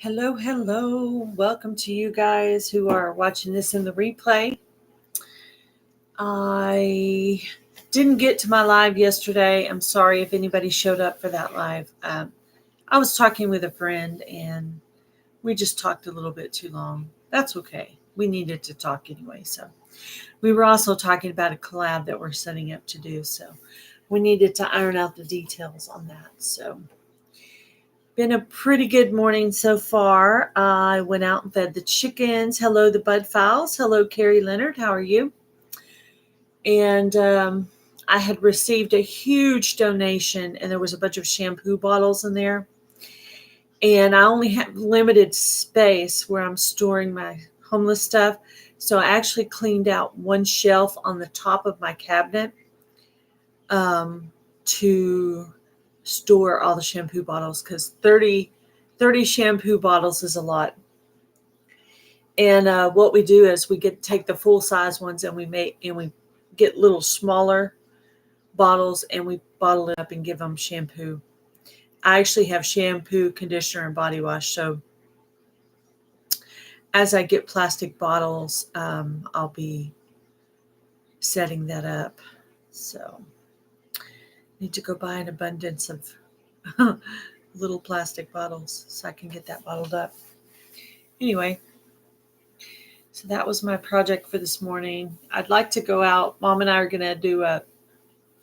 Hello, hello. Welcome to you guys who are watching this in the replay. I didn't get to my live yesterday. I'm sorry if anybody showed up for that live. I was talking with a friend and we just talked a little bit too long. That's okay. We needed to talk anyway. So we were also talking about a collab that we're setting up to do. So we needed to iron out the details on that. So been a pretty good morning so far. I went out and fed the chickens. Hello, the Bud Fowls. Hello, Carrie Leonard. How are you? And I had received a huge donation, and there was a bunch of shampoo bottles in there. And I only have limited space where I'm storing my homeless stuff. So I actually cleaned out one shelf on the top of my cabinet to store all the shampoo bottles, because 30 shampoo bottles is a lot. And what we do is we take the full size ones and we get little smaller bottles and we bottle it up and give them shampoo. I actually have shampoo, conditioner, and body wash. So as I get plastic bottles, I'll be setting that up. So need to go buy an abundance of little plastic bottles so I can get that bottled up. Anyway, so that was my project for this morning. I'd like to go out. Mom and I are going to do a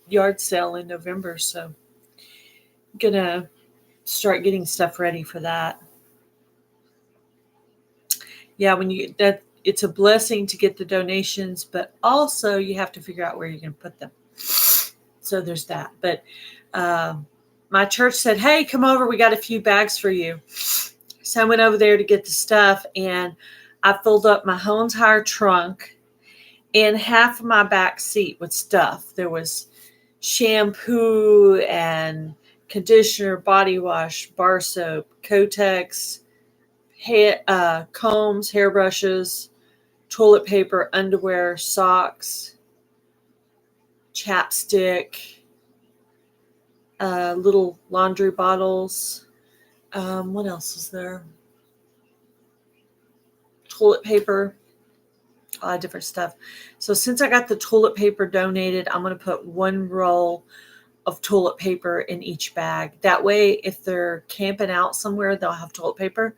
yard sale in November, so I'm going to start getting stuff ready for that. Yeah, it's a blessing to get the donations, but also you have to figure out where you're going to put them. So there's that. But my church said, hey, come over. We got a few bags for you. So I went over there to get the stuff, and I filled up my whole entire trunk and half of my back seat with stuff. There was shampoo and conditioner, body wash, bar soap, Kotex, combs, hairbrushes, toilet paper, underwear, socks, chapstick, little laundry bottles. What else is there? Toilet paper, a lot of different stuff. So since I got the toilet paper donated, I'm going to put one roll of toilet paper in each bag. That way, if they're camping out somewhere, they'll have toilet paper.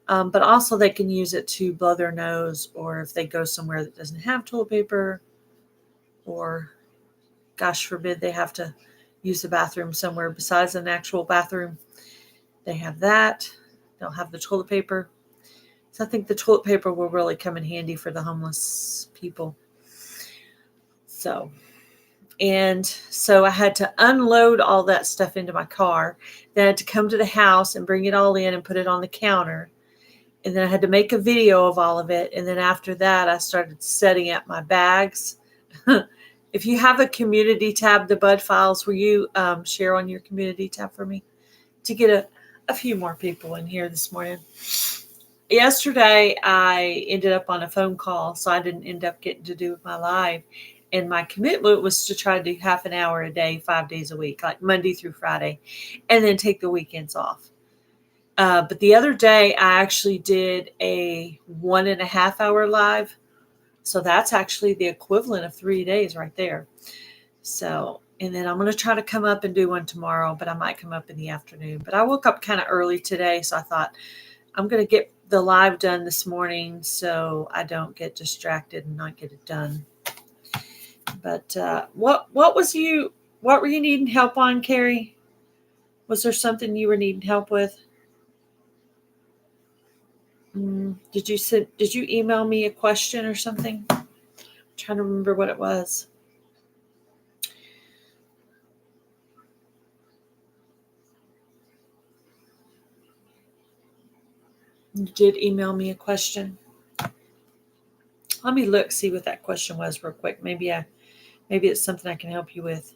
But also they can use it to blow their nose, or if they go somewhere that doesn't have toilet paper, or gosh forbid they have to use the bathroom somewhere besides an actual bathroom, they have that. They'll have the toilet paper. So I think the toilet paper will really come in handy for the homeless people. So I had to unload all that stuff into my car. Then I had to come to the house and bring it all in and put it on the counter. And then I had to make a video of all of it. And then after that, I started setting up my bags. If you have a community tab, the Bud Files, will you share on your community tab for me to get a few more people in here this morning? Yesterday, I ended up on a phone call, so I didn't end up getting to do my live. And my commitment was to try to do half an hour a day, 5 days a week, like Monday through Friday, and then take the weekends off. But the other day, I actually did a 1.5 hour live. So that's actually the equivalent of 3 days right there. So, and then I'm going to try to come up and do one tomorrow, but I might come up in the afternoon. But I woke up kind of early today, so I thought I'm going to get the live done this morning so I don't get distracted and not get it done. But what were you needing help on, Carrie? Was there something you were needing help with? Did you email me a question or something? I'm trying to remember what it was. You did email me a question. Let me look, see what that question was real quick. Maybe it's something I can help you with.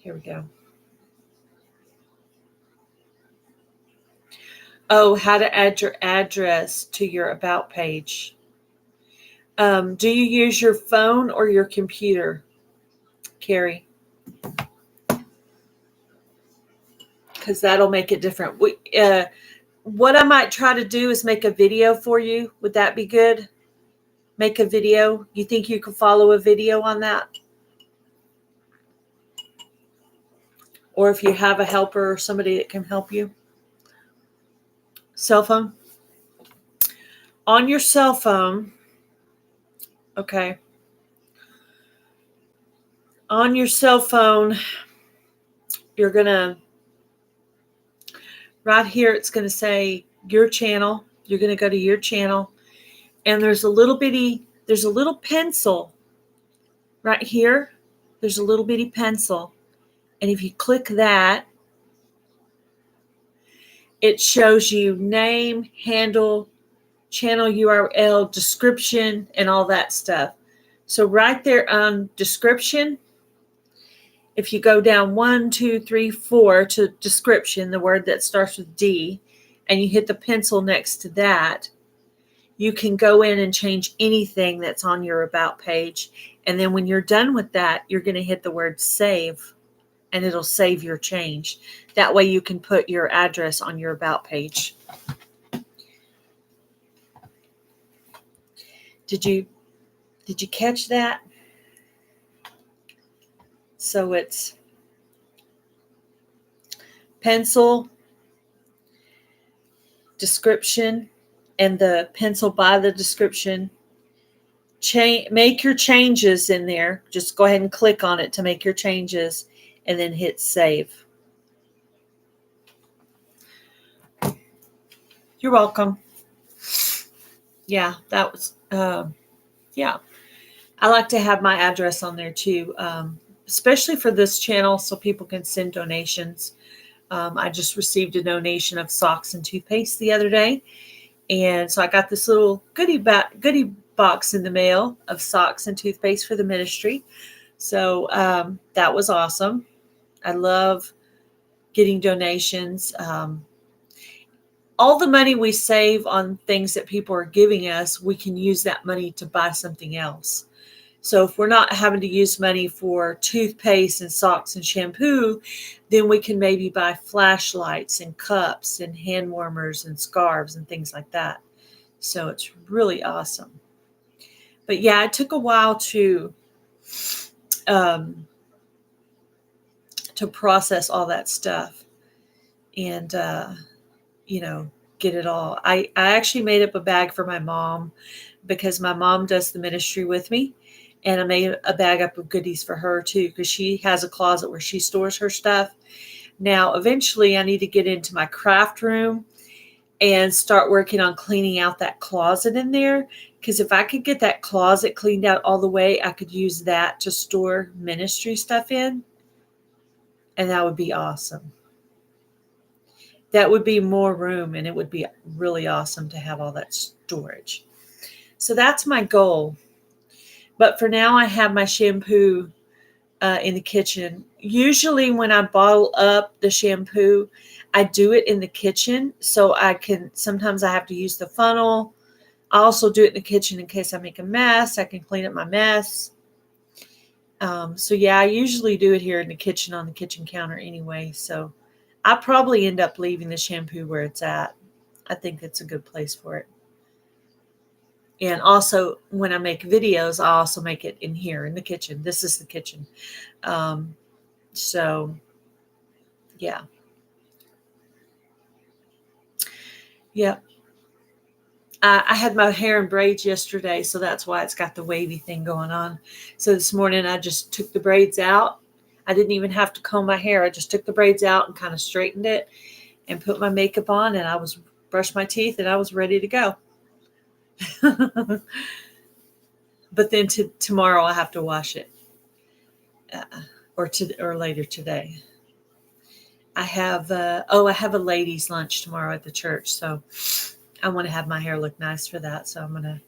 Here we go. Oh, how to add your address to your About page. Do you use your phone or your computer, Carrie? because that'll make it different. What I might try to do is make a video for you. Would that be good? Make a video. You think you could follow a video on that? Or if you have a helper or somebody that can help you. Cell phone. On your cell phone, okay. On your cell phone, you're going to, right here, it's going to say your channel. You're going to go to your channel. And there's a little pencil right here. There's a little bitty pencil. And if you click that, it shows you name, handle, channel URL, description, and all that stuff. So right there on description, if you go down 1, 2, 3, 4 to description, the word that starts with D, and you hit the pencil next to that, you can go in and change anything that's on your about page. And then when you're done with that, you're going to hit the word save, and it'll save your change. That way you can put your address on your about page. Did you catch that? So it's pencil, description, and the pencil by the description. Make your changes in there. Just go ahead and click on it to make your changes and then hit save. You're welcome. Yeah, that was, yeah. I like to have my address on there too, especially for this channel so people can send donations. I just received a donation of socks and toothpaste the other day. And so I got this little goodie box in the mail of socks and toothpaste for the ministry. So that was awesome. I love getting donations. All the money we save on things that people are giving us, we can use that money to buy something else. So if we're not having to use money for toothpaste and socks and shampoo, then we can maybe buy flashlights and cups and hand warmers and scarves and things like that. So it's really awesome. But yeah, it took a while to process all that stuff and, get it all. I actually made up a bag for my mom because my mom does the ministry with me. And I made a bag up of goodies for her too, because she has a closet where she stores her stuff. Now, eventually I need to get into my craft room and start working on cleaning out that closet in there. Because if I could get that closet cleaned out all the way, I could use that to store ministry stuff in. And that would be awesome. That would be more room, and it would be really awesome to have all that storage. So that's my goal. But for now, I have my shampoo in the kitchen. Usually when I bottle up the shampoo, I do it in the kitchen. So sometimes I have to use the funnel. I also do it in the kitchen in case I make a mess. I can clean up my mess. So yeah, I usually do it here in the kitchen on the kitchen counter anyway. So I probably end up leaving the shampoo where it's at. I think it's a good place for it. And also, when I make videos, I also make it in here in the kitchen. This is the kitchen. So, yeah. Yeah. I had my hair in braids yesterday, so that's why it's got the wavy thing going on. So this morning, I just took the braids out. I didn't even have to comb my hair. I just took the braids out and kind of straightened it and put my makeup on, and I brushed my teeth, and I was ready to go. But then tomorrow I have to wash it, or later today. I have a ladies' lunch tomorrow at the church, so I want to have my hair look nice for that. So I'm gonna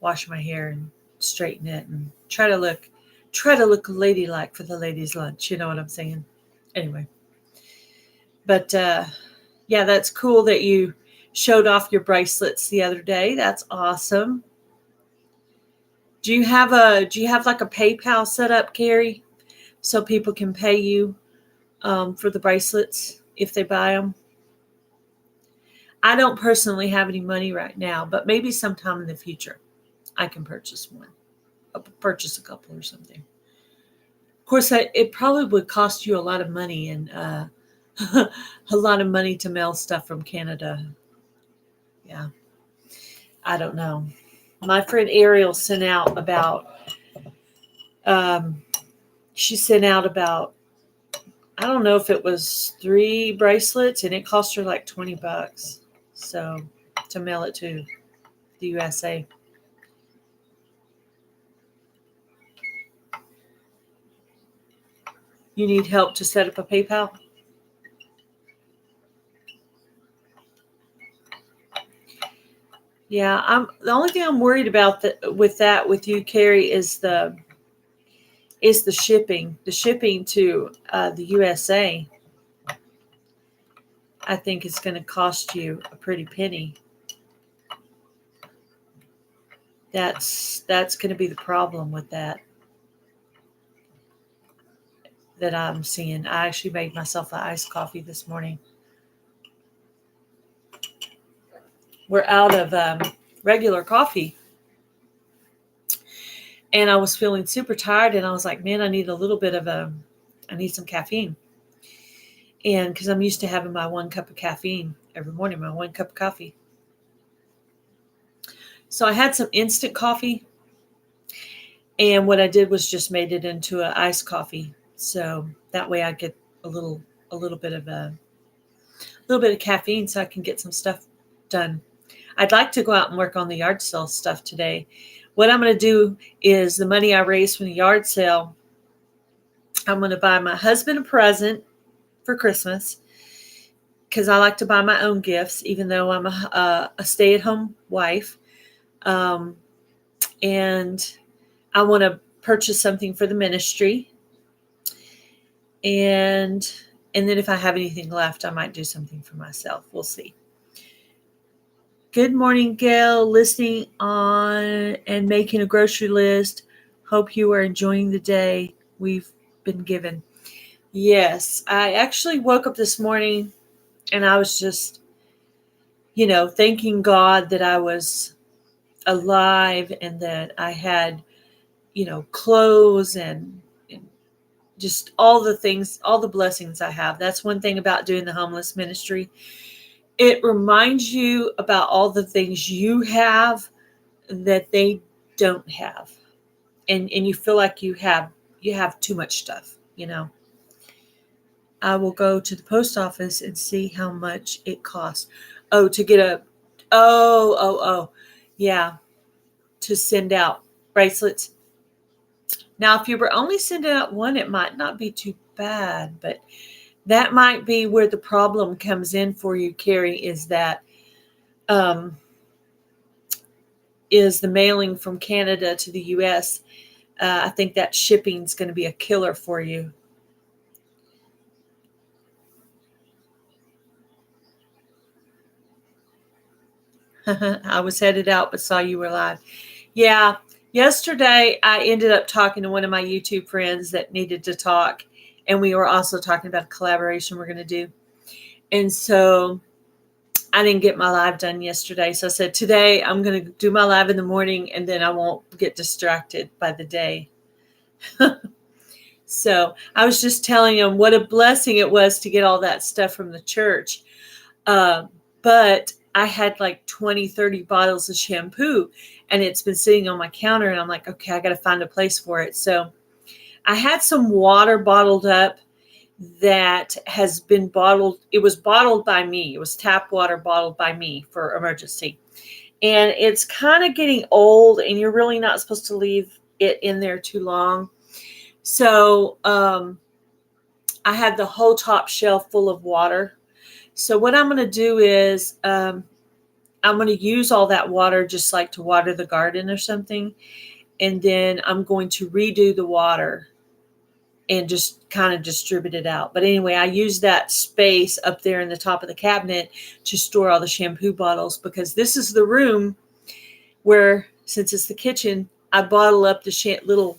wash my hair and straighten it and try to look ladylike for the ladies' lunch. You know what I'm saying? Anyway, but yeah, that's cool that you showed off your bracelets the other day. That's awesome. Do you have like a PayPal set up, Carrie? so people can pay you for the bracelets if they buy them. I don't personally have any money right now, but maybe sometime in the future I can purchase one. I'll purchase a couple or something. Of course, it probably would cost you a lot of money and a lot of money to mail stuff from Canada. Yeah, I don't know. My friend Ariel sent out about, um, she sent out about, I don't know if it was 3 bracelets, and it cost her like $20. So to mail it to the USA. You need help to set up a PayPal? Yeah, the only thing I'm worried about with you, Carrie, is the shipping. The shipping to the USA, I think it's going to cost you a pretty penny. That's going to be the problem with that I'm seeing. I actually made myself an iced coffee this morning. We're out of regular coffee, and I was feeling super tired, and I was like, man, I need I need some caffeine. And because I'm used to having my 1 cup of caffeine every morning, my 1 cup of coffee. So I had some instant coffee, and what I did was just made it into an iced coffee. So that way I get a little bit of caffeine, so I can get some stuff done. I'd like to go out and work on the yard sale stuff today. What I'm going to do is the money I raise from the yard sale, I'm going to buy my husband a present for Christmas, because I like to buy my own gifts, even though I'm a stay-at-home wife. And I want to purchase something for the ministry. And then if I have anything left, I might do something for myself. We'll see. Good morning, Gail. Listening on and making a grocery list. Hope you are enjoying the day we've been given. Yes, I actually woke up this morning and I was just, thanking God that I was alive and that I had, clothes and just all the things, all the blessings I have. That's one thing about doing the homeless ministry. It reminds you about all the things you have that they don't have. And you feel like you have too much stuff, I will go to the post office and see how much it costs. Oh, to get yeah, to send out bracelets. Now, if you were only sending out one, it might not be too bad, but that might be where the problem comes in for you, Carrie, is that is the mailing from Canada to the U.S. I think that shipping is going to be a killer for you. I was headed out, but saw you were live. Yeah. Yesterday, I ended up talking to one of my YouTube friends that needed to talk, and we were also talking about a collaboration we're going to do. And so I didn't get my live done yesterday. So I said, today I'm going to do my live in the morning, and then I won't get distracted by the day. So I was just telling him what a blessing it was to get all that stuff from the church. But I had like 20, 30 bottles of shampoo, and it's been sitting on my counter, and I'm like, okay, I got to find a place for it. So I had some water bottled up that has been bottled. It was bottled by me. It was tap water bottled by me for emergency. And it's kind of getting old, and you're really not supposed to leave it in there too long. So I had the whole top shelf full of water. So what I'm going to do is I'm going to use all that water just like to water the garden or something. And then I'm going to redo the water and just kind of distribute it out. But anyway, I use that space up there in the top of the cabinet to store all the shampoo bottles, because this is the room where, since it's the kitchen, I bottle up the little,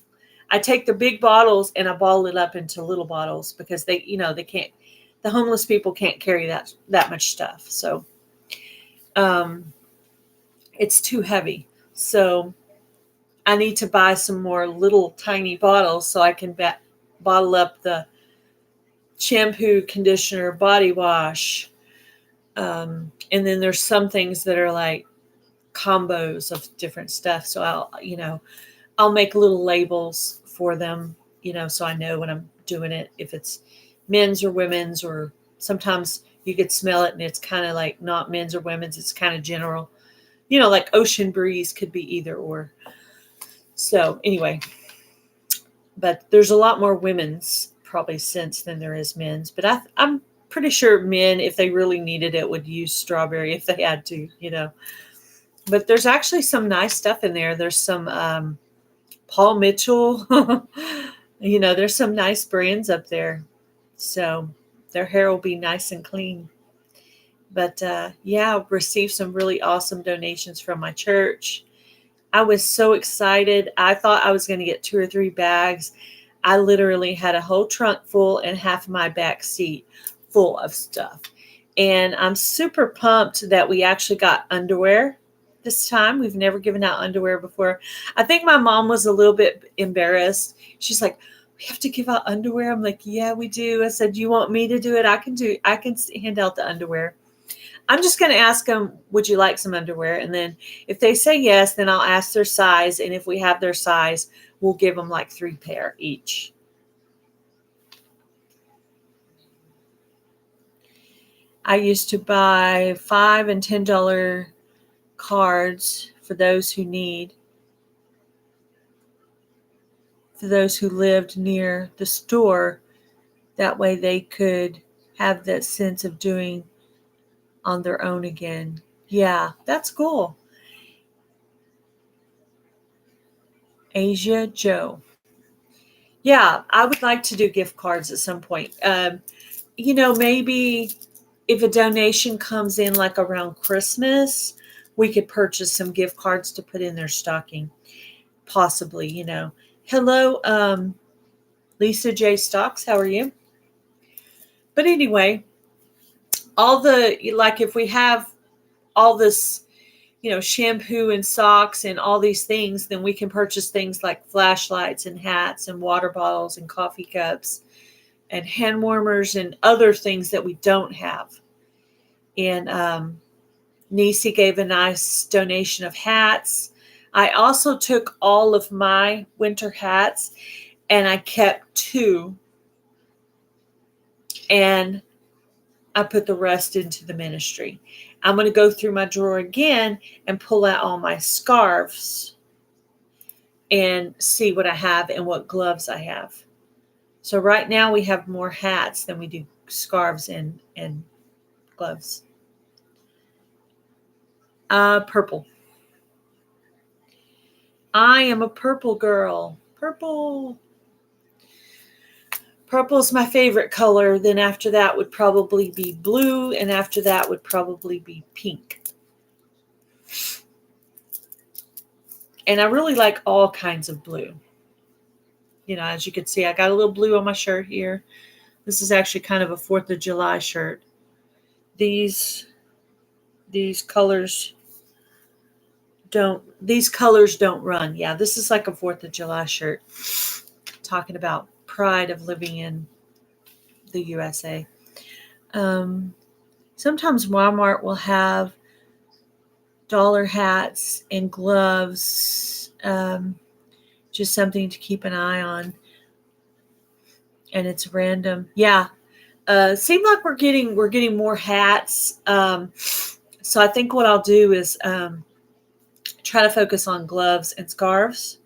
I take the big bottles and I bottle it up into little bottles because they can't, the homeless people can't carry that much stuff. So um, it's too heavy. So I need to buy some more little tiny bottles so I can bottle up the shampoo, conditioner, body wash. And then there's some things that are like combos of different stuff. So I'll make little labels for them, so I know when I'm doing it, if it's men's or women's, or sometimes you could smell it and it's kind of like not men's or women's. It's kind of general, like Ocean Breeze could be either or. So anyway, but there's a lot more women's probably scents than there is men's. But I'm pretty sure men, if they really needed it, would use strawberry if they had to, But there's actually some nice stuff in there. There's some Paul Mitchell. There's some nice brands up there. So their hair will be nice and clean. But I've received some really awesome donations from my church. I was so excited. I thought I was going to get 2 or 3 bags. I literally had a whole trunk full and half of my back seat full of stuff. And I'm super pumped that we actually got underwear this time. We've never given out underwear before. I think my mom was a little bit embarrassed. She's like, "We have to give out underwear?" I'm like, "Yeah, we do." I said, "You want me to do it? I can hand out the underwear." I'm just going to ask them, "Would you like some underwear?" And then if they say yes, then I'll ask their size. And if we have their size, we'll give them like 3 pair each. I used to buy $5 and $10 cards for those who need, for those who lived near the store. That way they could have that sense of doing on their own again. Yeah, that's cool. Asia Joe. Yeah, I would like to do gift cards at some point. Maybe if a donation comes in like around Christmas, we could purchase some gift cards to put in their stocking. Possibly. Hello, Lisa J. Stocks. How are you? But anyway, if we have all this, shampoo and socks and all these things, then we can purchase things like flashlights and hats and water bottles and coffee cups and hand warmers and other things that we don't have. And Nisi gave a nice donation of hats. I also took all of my winter hats and I kept 2, and I put the rest into the ministry. I'm going to go through my drawer again and pull out all my scarves and see what I have and what gloves I have. So right now we have more hats than we do scarves and gloves. Purple. I am a purple girl. Purple. Purple is my favorite color. Then after that would probably be blue. And after that would probably be pink. And I really like all kinds of blue. As you can see, I got a little blue on my shirt here. This is actually kind of a 4th of July shirt. These colors don't run. Yeah, this is like a 4th of July shirt. Talking about pride of living in the USA. Sometimes Walmart will have dollar hats and gloves. Just something to keep an eye on. And it's random. Yeah. Seemed like we're getting more hats. So I think what I'll do is try to focus on gloves and scarves,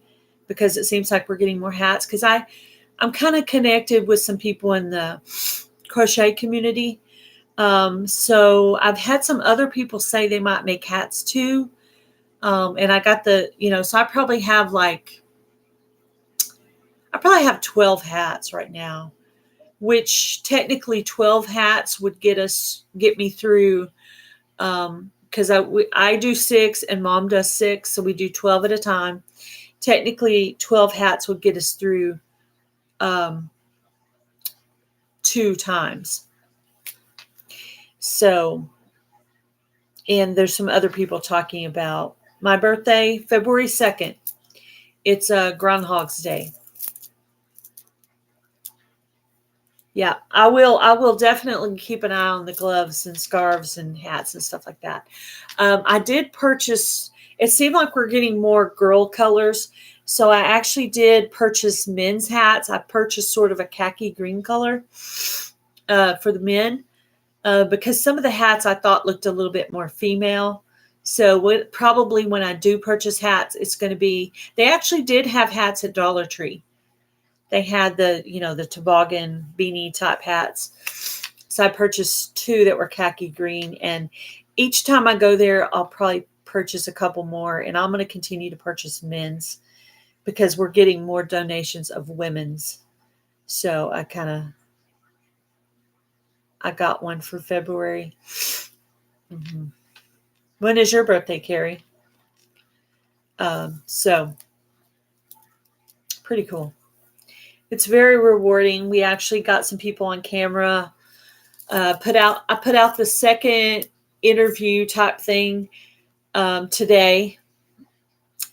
because it seems like we're getting more hats. Because I'm kind of connected with some people in the crochet community. So I've had some other people say they might make hats too. And I got so I probably have 12 hats right now, which technically 12 hats would get me through. Because I do 6 and Mom does 6. So we do 12 at a time. technically 12 hats would get us through 2 times. So, and there's some other people talking about my birthday, February 2nd. It's Groundhog's Day. Yeah, I will definitely keep an eye on the gloves and scarves and hats and stuff like that. I did purchase, it seemed like we're getting more girl colors. So I actually did purchase men's hats. I purchased sort of a khaki green color for the men because some of the hats I thought looked a little bit more female. So probably when I do purchase hats, it's going to be, they actually did have hats at Dollar Tree. They had the toboggan beanie type hats. So I purchased 2 that were khaki green. And each time I go there, I'll probably purchase a couple more. And I'm going to continue to purchase men's because we're getting more donations of women's. So I got one for February. Mm-hmm. When is your birthday, Carrie? So pretty cool. It's very rewarding. We actually got some people on camera. I put out the second interview type thing today,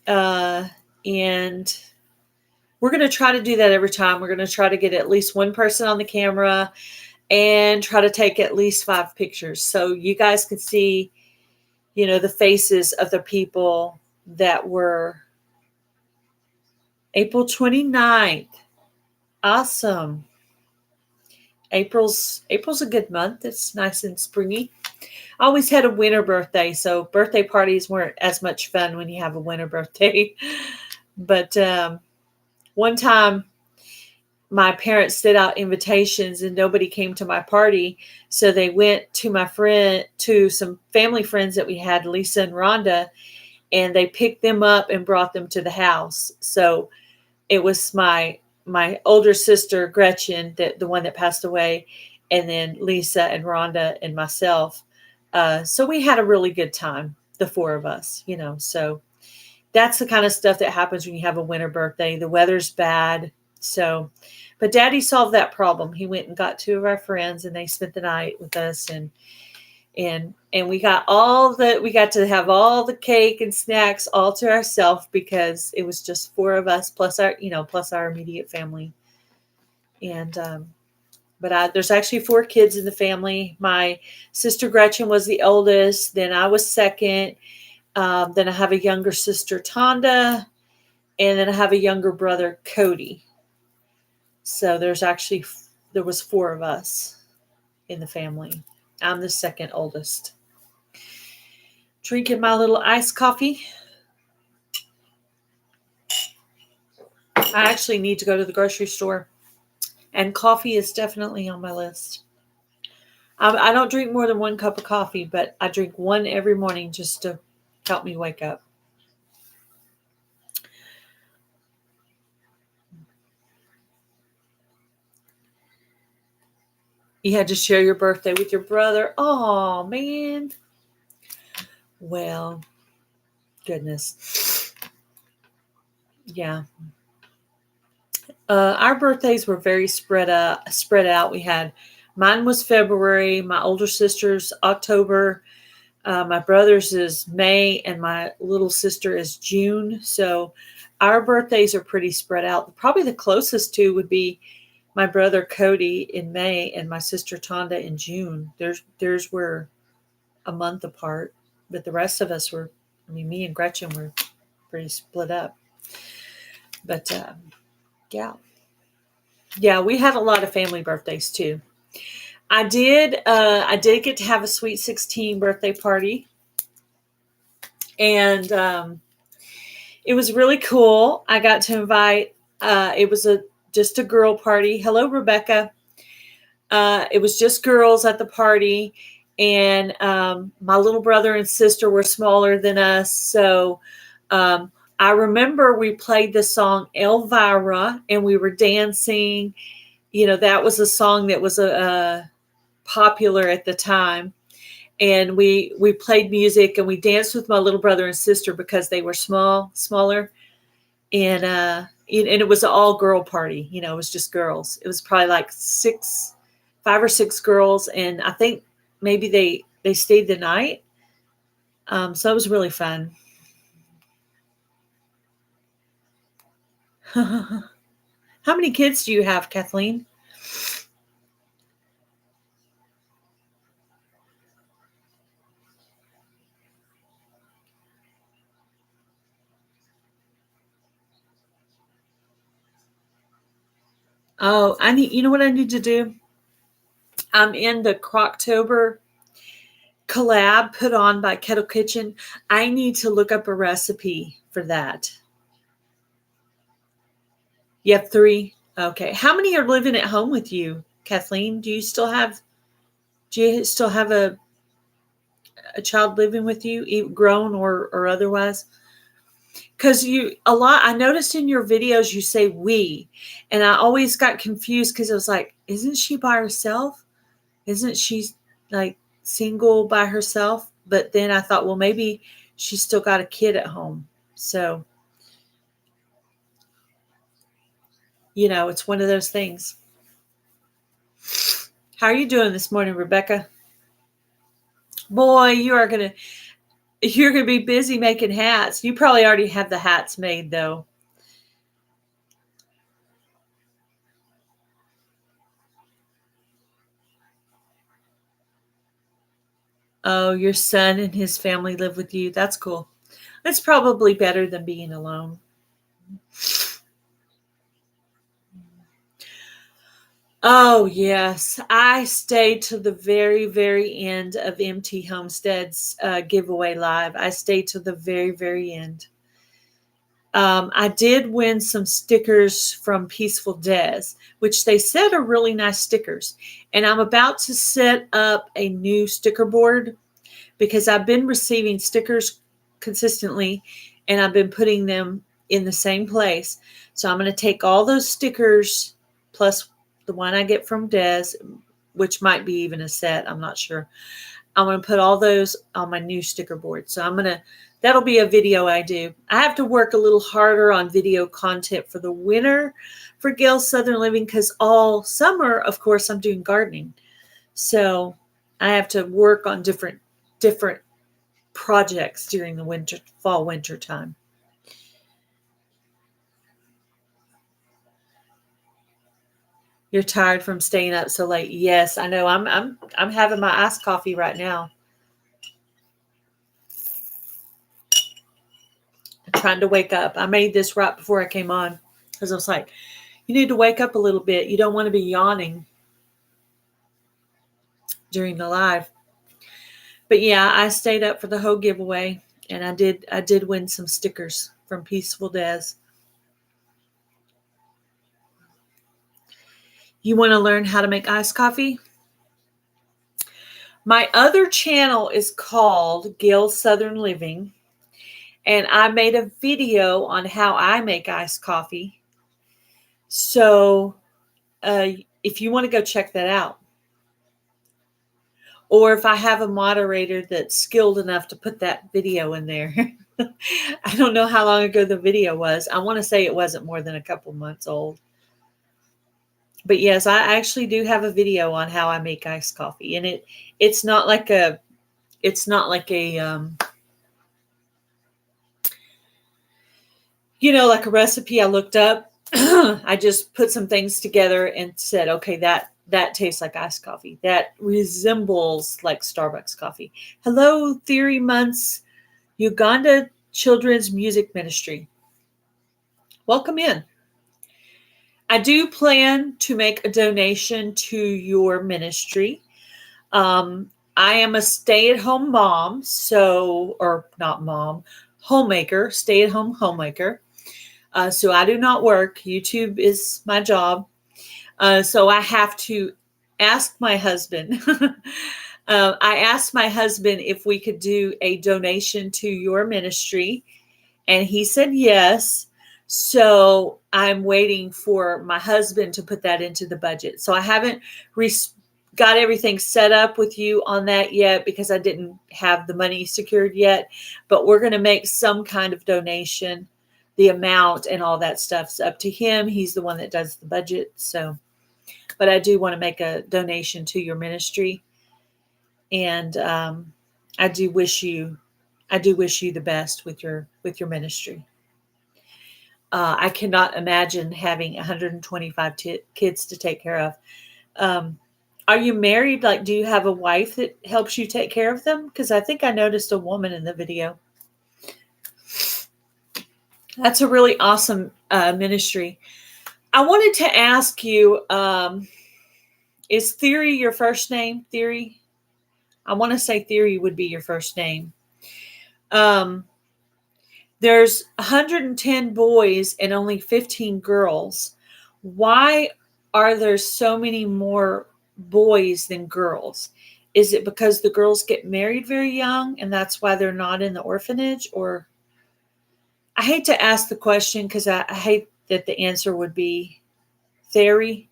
and we're going to try to do that every time. We're going to try to get at least one person on the camera and try to take at least 5 pictures so you guys can see, the faces of the people that were April 29th. Awesome. April's a good month. It's nice and springy. I always had a winter birthday, so birthday parties weren't as much fun when you have a winter birthday. But one time, my parents sent out invitations and nobody came to my party, so they went to some family friends that we had, Lisa and Rhonda, and they picked them up and brought them to the house. So it was my older sister, Gretchen, the one that passed away, and then Lisa and Rhonda and myself. So we had a really good time, the 4 of us, So that's the kind of stuff that happens when you have a winter birthday. The weather's bad. So, but Daddy solved that problem. He went and got 2 of our friends, and they spent the night with us, and we got to have all the cake and snacks all to ourselves because it was just 4 of us plus our immediate family. And but there's actually 4 kids in the family. My sister Gretchen was the oldest. Then I was second. Then I have a younger sister, Tonda, and then I have a younger brother, Cody. So there was 4 of us in the family. I'm the second oldest. Drinking my little iced coffee. I actually need to go to the grocery store, and coffee is definitely on my list. I don't drink more than 1 cup of coffee, but I drink 1 every morning just to help me wake up. You had to share your birthday with your brother. Oh, man. Well, goodness. Yeah. Our birthdays were very spread out. Mine was February, my older sister's October, my brother's is May, and my little sister is June. So our birthdays are pretty spread out. Probably the closest to would be my brother Cody in May and my sister Tonda in June. Theirs were a month apart, but the rest of us were, me and Gretchen were pretty split up. But yeah, we had a lot of family birthdays too. I did get to have a Sweet 16 birthday party, and it was really cool. I got to invite. It was just a girl party. Hello, Rebecca. It was just girls at the party, and my little brother and sister were smaller than us. So I remember we played the song Elvira, and we were dancing. That was a song that was popular at the time. And we played music, and we danced with my little brother and sister because they were smaller. and it was an all girl party. You know, it was just girls. It was probably like 5 or 6 girls, and I think maybe they stayed the night. So it was really fun. How many kids do you have, Kathleen? Oh, I need. You know what I need to do? I'm in the Croctober collab put on by Kettle Kitchen. I need to look up a recipe for that. You have 3? Okay. How many are living at home with you, Kathleen? Do you still have a child living with you, grown or otherwise? Because I noticed in your videos you say we, and I always got confused because I was like, isn't she by herself? Isn't she like single by herself? But then I thought, well, maybe she's still got a kid at home. So, it's one of those things. How are you doing this morning, Rebecca? Boy, you're gonna be busy making hats. You probably already have the hats made though. Oh, your son and his family live with you. That's cool. That's probably better than being alone. Oh, yes. I stayed to the very, very end of MT Homestead's giveaway live. I stayed to the very, very end. I did win some stickers from Peaceful Des, which they said are really nice stickers. And I'm about to set up a new sticker board because I've been receiving stickers consistently and I've been putting them in the same place. So I'm going to take all those stickers plus the one I get from Des, which might be even a set. I'm not sure. I'm going to put all those on my new sticker board. So that'll be a video I do. I have to work a little harder on video content for the winter for Gail's Southern Living because all summer, of course, I'm doing gardening. So I have to work on different projects during the fall winter time. You're tired from staying up so late. Yes, I know. I'm having my iced coffee right now. I'm trying to wake up. I made this right before I came on because I was like, you need to wake up a little bit. You don't want to be yawning during the live. But yeah, I stayed up for the whole giveaway and I did win some stickers from Peaceful Des. You want to learn how to make iced coffee? My other channel is called Gail's Southern Living, and I made a video on how I make iced coffee. So if you want to go check that out, or if I have a moderator that's skilled enough to put that video in there. I don't know how long ago the video was. I want to say it wasn't more than a couple months old. But yes, I actually do have a video on how I make iced coffee, and it's not like a like a recipe I looked up. I just put some things together and said, okay, that tastes like iced coffee. That resembles like Starbucks coffee. Hello, Theory Months, Uganda Children's Music Ministry. Welcome in. I do plan to make a donation to your ministry. I am a stay-at-home mom, or not mom, homemaker, stay-at-home homemaker. So I do not work. YouTube is my job. So I have to ask my husband. I asked my husband if we could do a donation to your ministry, and he said yes. So I'm waiting for my husband to put that into the budget. So I haven't got everything set up with you on that yet because I didn't have the money secured yet. But we're going to make some kind of donation the amount and all that stuff's up to him. He's the one that does the budget. So, but I do want to make a donation to your ministry, and I do wish you the best with your ministry. I cannot imagine having 125 kids to take care of. Are you married? Like, do you have a wife that helps you take care of them? Because I think I noticed a woman in the video. That's a really awesome ministry. I wanted to ask you, is Theory your first name? Theory? I want to say Theory would be your first name. There's 110 boys and only 15 girls. Why are there so many more boys than girls? Is it because the girls get married very young and that's why they're not in the orphanage? Or I hate to ask the question because I hate that the answer would be Theory.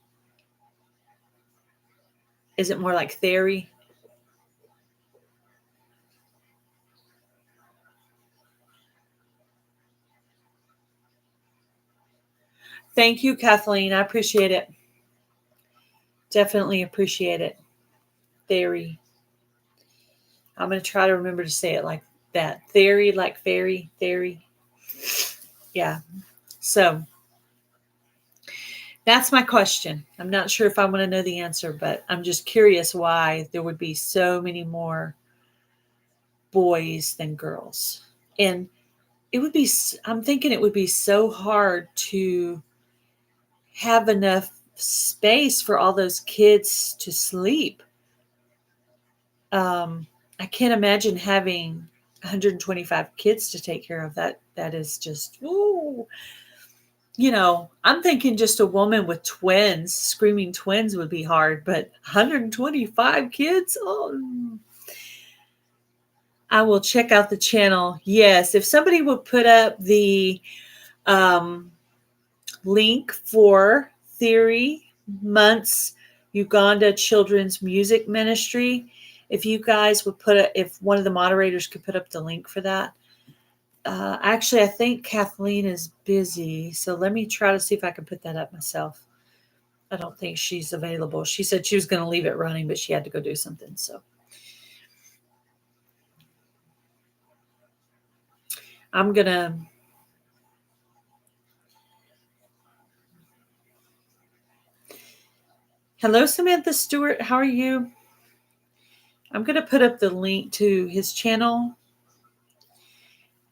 Is it more like Theory? Thank you, Kathleen. I appreciate it. Definitely appreciate it. Theory. I'm going to try to remember to say it like that. Theory, like fairy, theory. Yeah. So that's my question. I'm not sure if I want to know the answer, but I'm just curious why there would be so many more boys than girls. And it would be, I'm thinking it would be so hard to have enough space for all those kids to sleep. I can't imagine having 125 kids to take care of. That is just, ooh. You know, I'm thinking just a woman with twins, screaming twins would be hard, but 125 kids? Oh, I will check out the channel. Yes, if somebody would put up the link for Theory Months Uganda Children's Music Ministry, if you guys would if one of the moderators could put up the link for that. Actually, I think Kathleen is busy, so let me try to see if I can put that up myself. I don't think she's available. She said she was going to leave it running, but she had to go do something. So I'm going to. Hello, Samantha Stewart. How are you? I'm going to put up the link to his channel.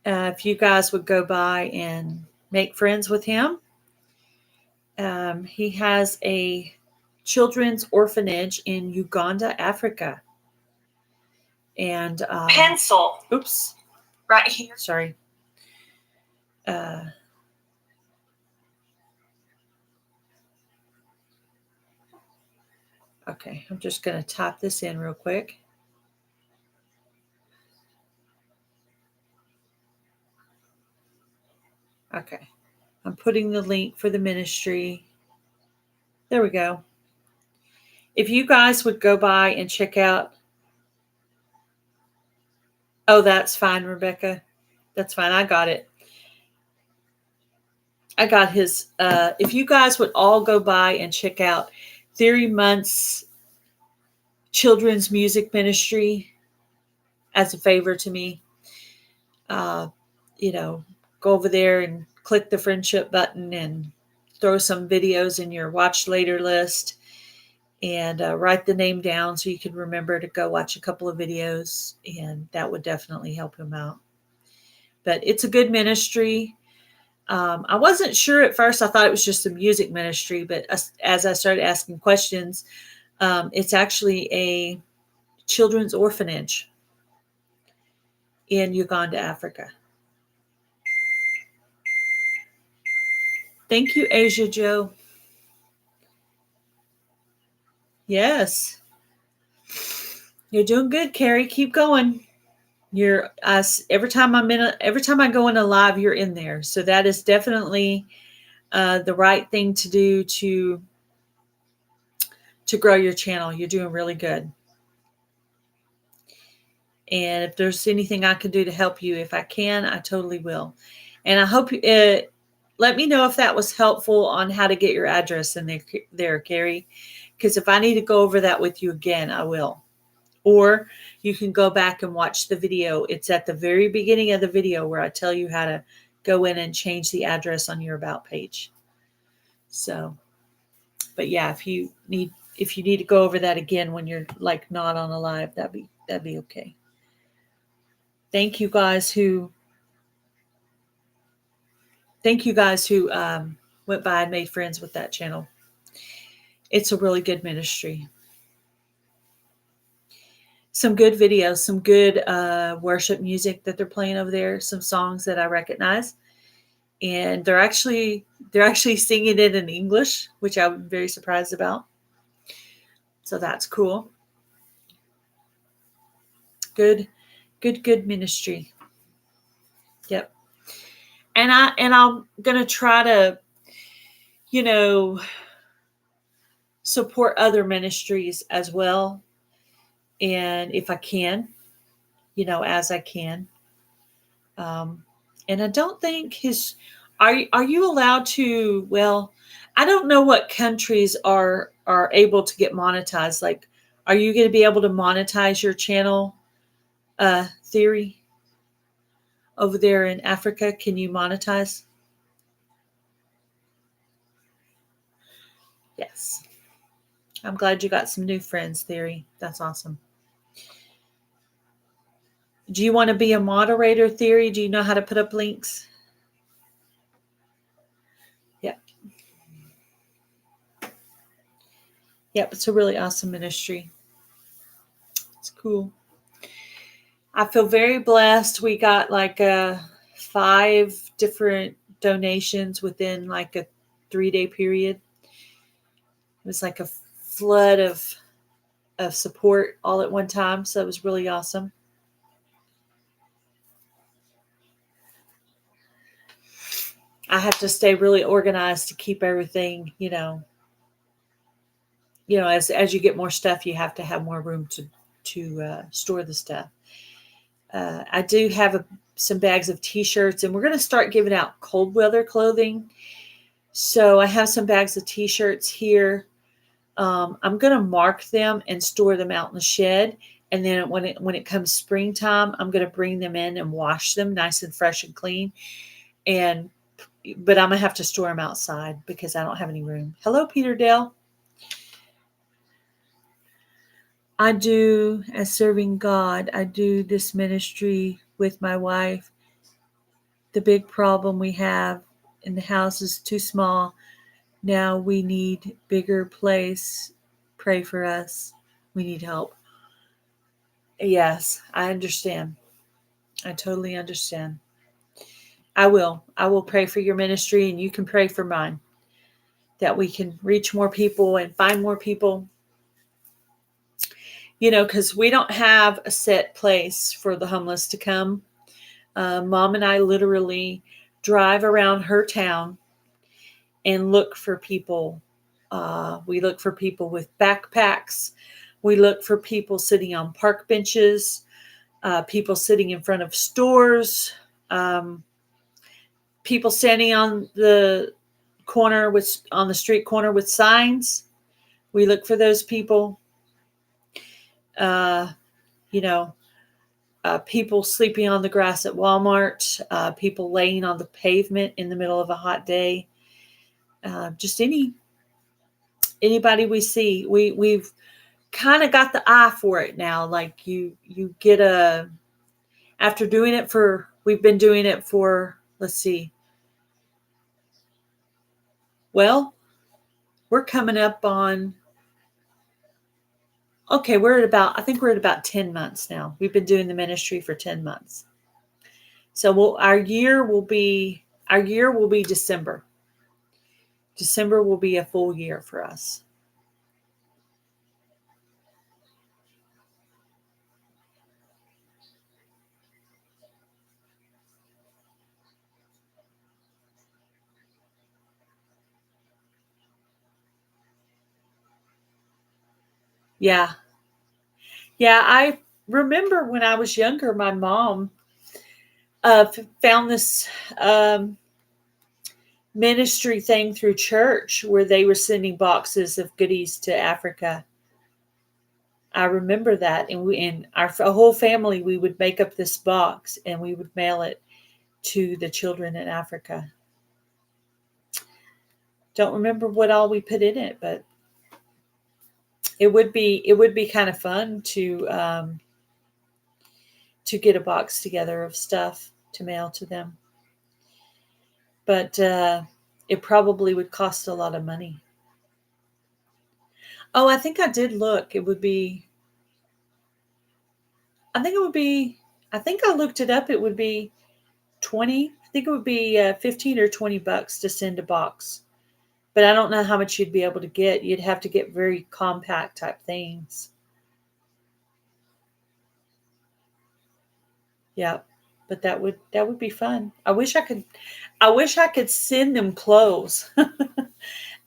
If you guys would go by and make friends with him. He has a children's orphanage in Uganda, Africa. And pencil. Oops. Right here. Sorry. Okay, I'm just going to type this in real quick. Okay, I'm putting the link for the ministry. There we go. If you guys would go by and check out. Oh, that's fine, Rebecca. That's fine. I got it. I got his. If you guys would all go by and check out Theory Months Children's Music Ministry as a favor to me, you know, go over there and click the friendship button and throw some videos in your watch later list and write the name down so you can remember to go watch a couple of videos, and that would definitely help him out. But it's a good ministry. I wasn't sure at first. I thought it was just a music ministry, but as I started asking questions, it's actually a children's orphanage in Uganda, Africa. Thank you, Asia Joe. Yes. You're doing good, Carrie. Keep going. You're every time I go in a live, you're in there. So that is definitely the right thing to do to grow your channel. You're doing really good. And if there's anything I can do to help you, if I can, I totally will. And I hope it. Let me know if that was helpful on how to get your address in there, Carrie. Because if I need to go over that with you again, I will. Or you can go back and watch the video. It's at the very beginning of the video where I tell you how to go in and change the address on your about page. So, but yeah, if you need to go over that again when you're like not on a live, that'd be okay. Thank you guys who went by and made friends with that channel. It's a really good ministry. Some good videos, some good worship music that they're playing over there, some songs that I recognize. And they're actually singing it in English, which I'm very surprised about. So that's cool. Good ministry. Yep. And I'm gonna try to, support other ministries as well. And if I can, as I can. And I don't think are you allowed to, well, I don't know what countries are able to get monetized. Like, are you going to be able to monetize your channel, Theory, over there in Africa? Can you monetize? Yes. I'm glad you got some new friends, Theory. That's awesome. Do you want to be a moderator, Theory? Do you know how to put up links? Yep. Yep, it's a really awesome ministry. It's cool. I feel very blessed. We got like 5 different donations within like a 3-day period. It was like a flood of support all at one time. So it was really awesome. I have to stay really organized to keep everything, as you get more stuff, you have to have more room to store the stuff. I do have some bags of t-shirts, and we're going to start giving out cold weather clothing. So I have some bags of t-shirts here. I'm going to mark them and store them out in the shed. And then when it comes springtime, I'm going to bring them in and wash them nice and fresh and clean. But I'm going to have to store them outside because I don't have any room. Hello, Peter Dale. I do, as serving God, I do this ministry with my wife. The big problem we have in the house is too small. Now we need bigger place. Pray for us. We need help. Yes, I understand. I totally understand. I will pray for your ministry, and you can pray for mine, that we can reach more people and find more people. Because we don't have a set place for the homeless to come. Mom and I literally drive around her town and look for people. We look for people with backpacks. We look for people sitting on park benches, people sitting in front of stores, people standing on the street corner with signs. We look for those people. People sleeping on the grass at Walmart, people laying on the pavement in the middle of a hot day. Just anybody we see. We've kind of got the eye for it now. Like you get after doing it we've been doing it for, let's see. Well, we're coming up on, okay, I think we're at about 10 months now. We've been doing the ministry for 10 months. So our year will be December. December will be a full year for us. Yeah. Yeah, I remember when I was younger, my mom found this ministry thing through church where they were sending boxes of goodies to Africa. I remember that, and our whole family, we would make up this box and we would mail it to the children in Africa. Don't remember what all we put in it, but it would be kind of fun to get a box together of stuff to mail to them. But it probably would cost a lot of money. Oh, I think I did look. I think I looked it up. It would be 20. I think it would be 15 or $20 to send a box. But I don't know how much you'd be able to get. You'd have to get very compact type things. Yeah, but that would be fun. I wish I could send them clothes.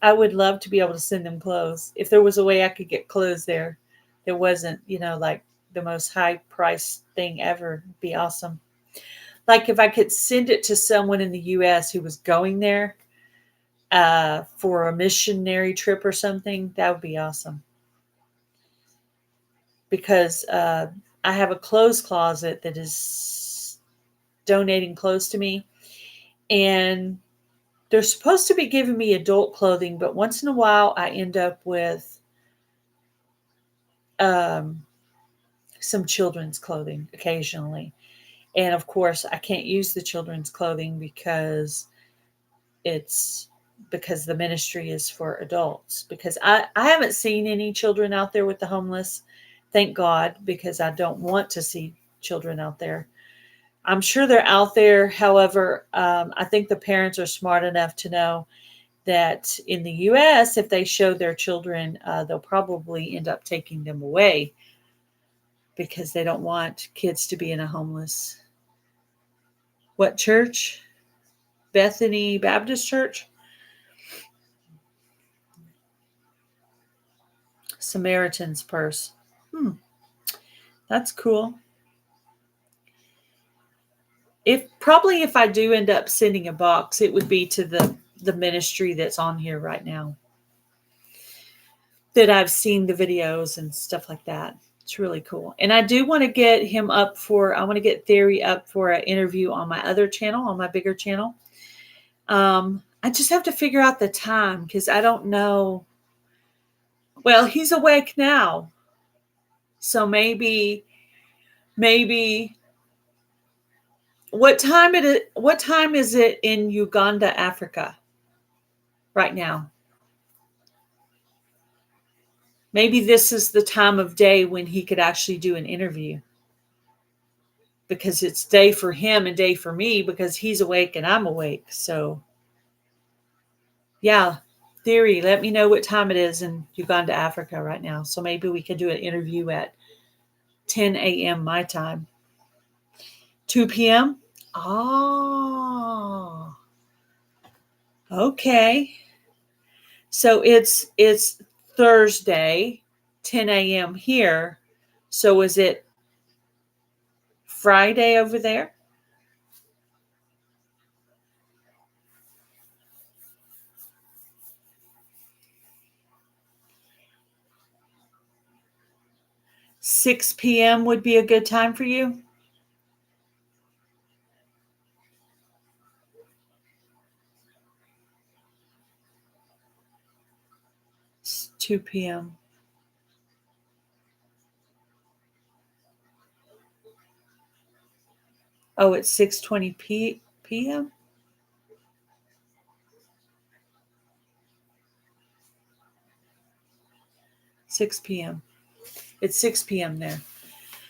I would love to be able to send them clothes. If there was a way I could get clothes there, it wasn't, like the most high price thing ever. It'd be awesome. Like if I could send it to someone in the US who was going there for a missionary trip or something, that would be awesome. Because I have a clothes closet that is donating clothes to me, and they're supposed to be giving me adult clothing, but once in a while I end up with some children's clothing occasionally. And of course, I can't use the children's clothing because the ministry is for adults. Because I haven't seen any children out there with the homeless, thank God, because I don't want to see children out there. I'm sure they're out there. However, I think the parents are smart enough to know that in the U.S., if they show their children, they'll probably end up taking them away because they don't want kids to be in a homeless. What church? Bethany Baptist Church? Samaritan's Purse. That's cool. If I do end up sending a box, it would be to the ministry that's on here right now, that I've seen the videos and stuff like that. It's really cool. And I do want to get I want to get Theory up for an interview on my other channel, on my bigger channel. I just have to figure out the time because I don't know. Well, he's awake now. So maybe what time is it in Uganda, Africa right now? Maybe this is the time of day when he could actually do an interview, because it's day for him and day for me because he's awake and I'm awake. So yeah, Theory, let me know what time it is in Uganda, Africa right now. So maybe we could do an interview at 10 a.m. my time. 2 p.m.? Oh, okay. So it's Thursday, 10 a.m. here. So is it Friday over there? Six p.m. would be a good time for you? It's 2 p.m. Oh, it's 6:20 p.m.? 6 p.m. It's 6 p.m. there.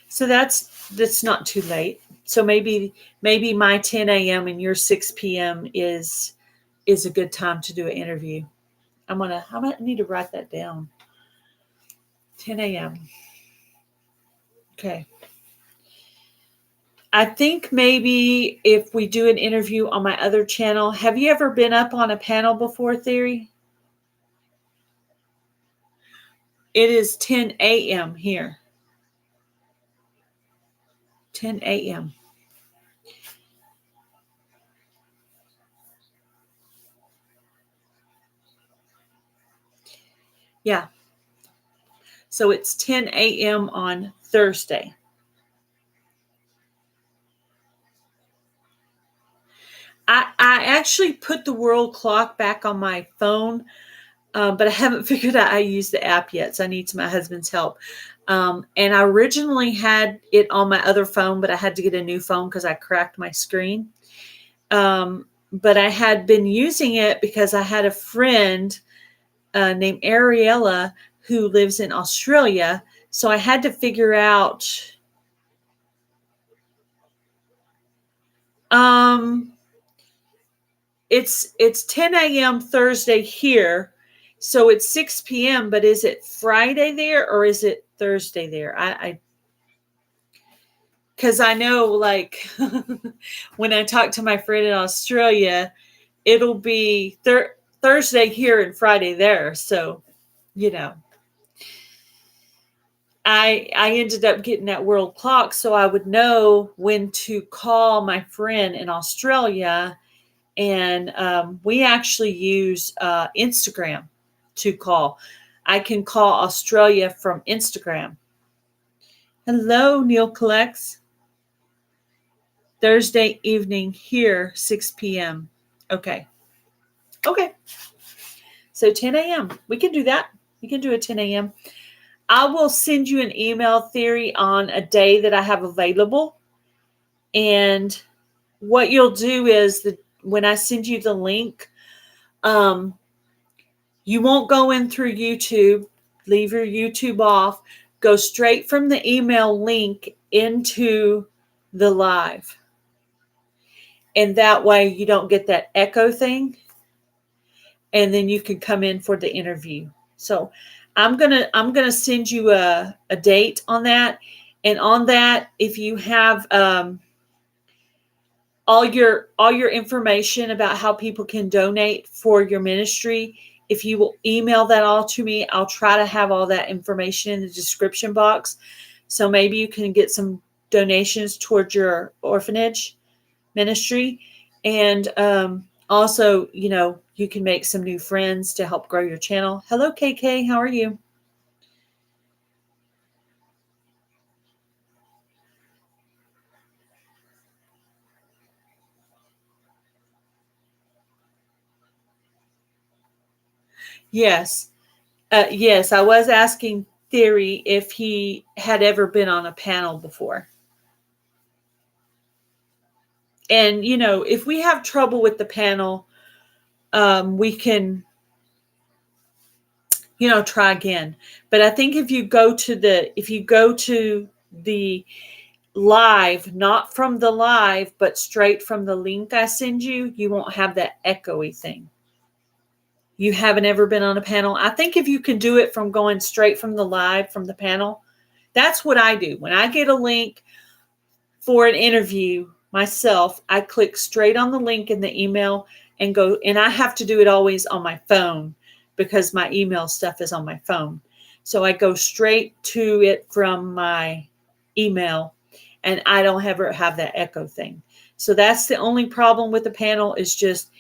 So that's not too late. So maybe my 10 a.m. and your 6 p.m. is a good time to do an interview. I need to write that down. 10 a.m. Okay. I think maybe if we do an interview on my other channel, have you ever been up on a panel before, Theory? It is 10 a.m. here. 10 a.m. Yeah. So it's 10 a.m. on Thursday. I actually put the world clock back on my phone, but I haven't figured out how to use the app yet. So I need my husband's help. And I originally had it on my other phone, but I had to get a new phone because I cracked my screen. But I had been using it because I had a friend named Ariella who lives in Australia. So I had to figure out. It's 10 a.m. Thursday here, so it's 6 p.m. But is it Friday there or is it Thursday there? Because I know, like, when I talk to my friend in Australia, it'll be Thursday here and Friday there. So, you know, I ended up getting that world clock so I would know when to call my friend in Australia. And we actually use Instagram to call. I can call Australia from Instagram. Hello, Neil Collects. Thursday evening here, 6 p.m. Okay. Okay. So 10 a.m. We can do that. We can do a 10 a.m. I will send you an email, Theory, on a day that I have available. And what you'll do is when I send you the link, you won't go in through YouTube, leave your YouTube off, go straight from the email link into the live. And that way you don't get that echo thing. And then you can come in for the interview. So I'm gonna send you a date on that. And on that, if you have all your information about how people can donate for your ministry, if you will email that all to me, I'll try to have all that information in the description box. So maybe you can get some donations towards your orphanage ministry. And also, you can make some new friends to help grow your channel. Hello, KK. How are you? Yes. Yes, I was asking Theory if he had ever been on a panel before. And, if we have trouble with the panel, we can, try again. But I think if you go to the live, not from the live, but straight from the link I send you, you won't have that echoey thing. You haven't ever been on a panel. I think if you can do it from going straight from the live, from the panel, that's what I do. When I get a link for an interview myself, I click straight on the link in the email and go, and I have to do it always on my phone because my email stuff is on my phone. So I go straight to it from my email and I don't ever have that echo thing. So that's the only problem with the panel is just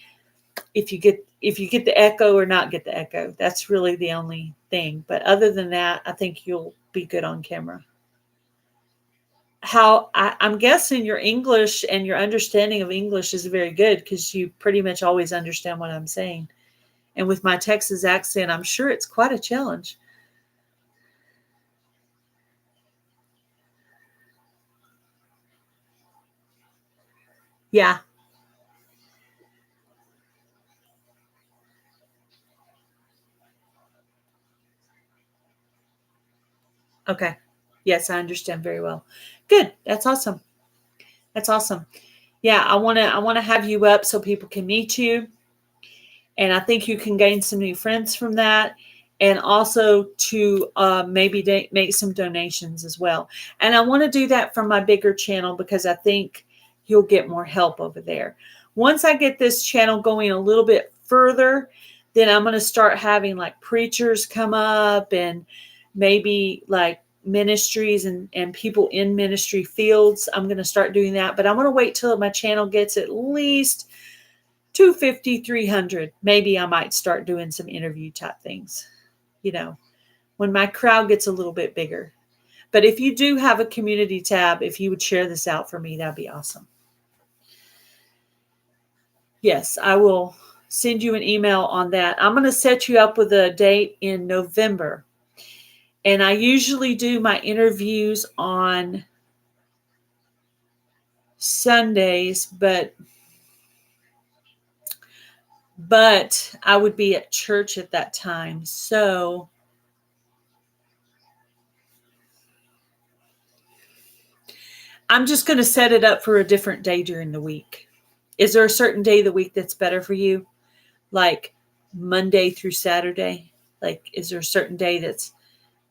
if you get the echo or not get the echo. That's really the only thing. But other than that, I think you'll be good on camera. I'm guessing your English and your understanding of English is very good because you pretty much always understand what I'm saying. And with my Texas accent, I'm sure it's quite a challenge. Yeah. Okay. Yes, I understand very well. Good. That's awesome. That's awesome. Yeah, I want to have you up so people can meet you. And I think you can gain some new friends from that. And also to maybe make some donations as well. And I want to do that from my bigger channel because I think you'll get more help over there. Once I get this channel going a little bit further, then I'm going to start having like preachers come up and maybe like ministries and people in ministry fields. I'm going to start doing that. But I'm going to wait till my channel gets at least 250, 300. Maybe I might start doing some interview type things. when my crowd gets a little bit bigger. But if you do have a community tab, if you would share this out for me, that'd be awesome. Yes, I will send you an email on that. I'm going to set you up with a date in November. And I usually do my interviews on Sundays, but I would be at church at that time. So I'm just going to set it up for a different day during the week. Is there a certain day of the week that's better for you? Like Monday through Saturday? Like, is there a certain day that's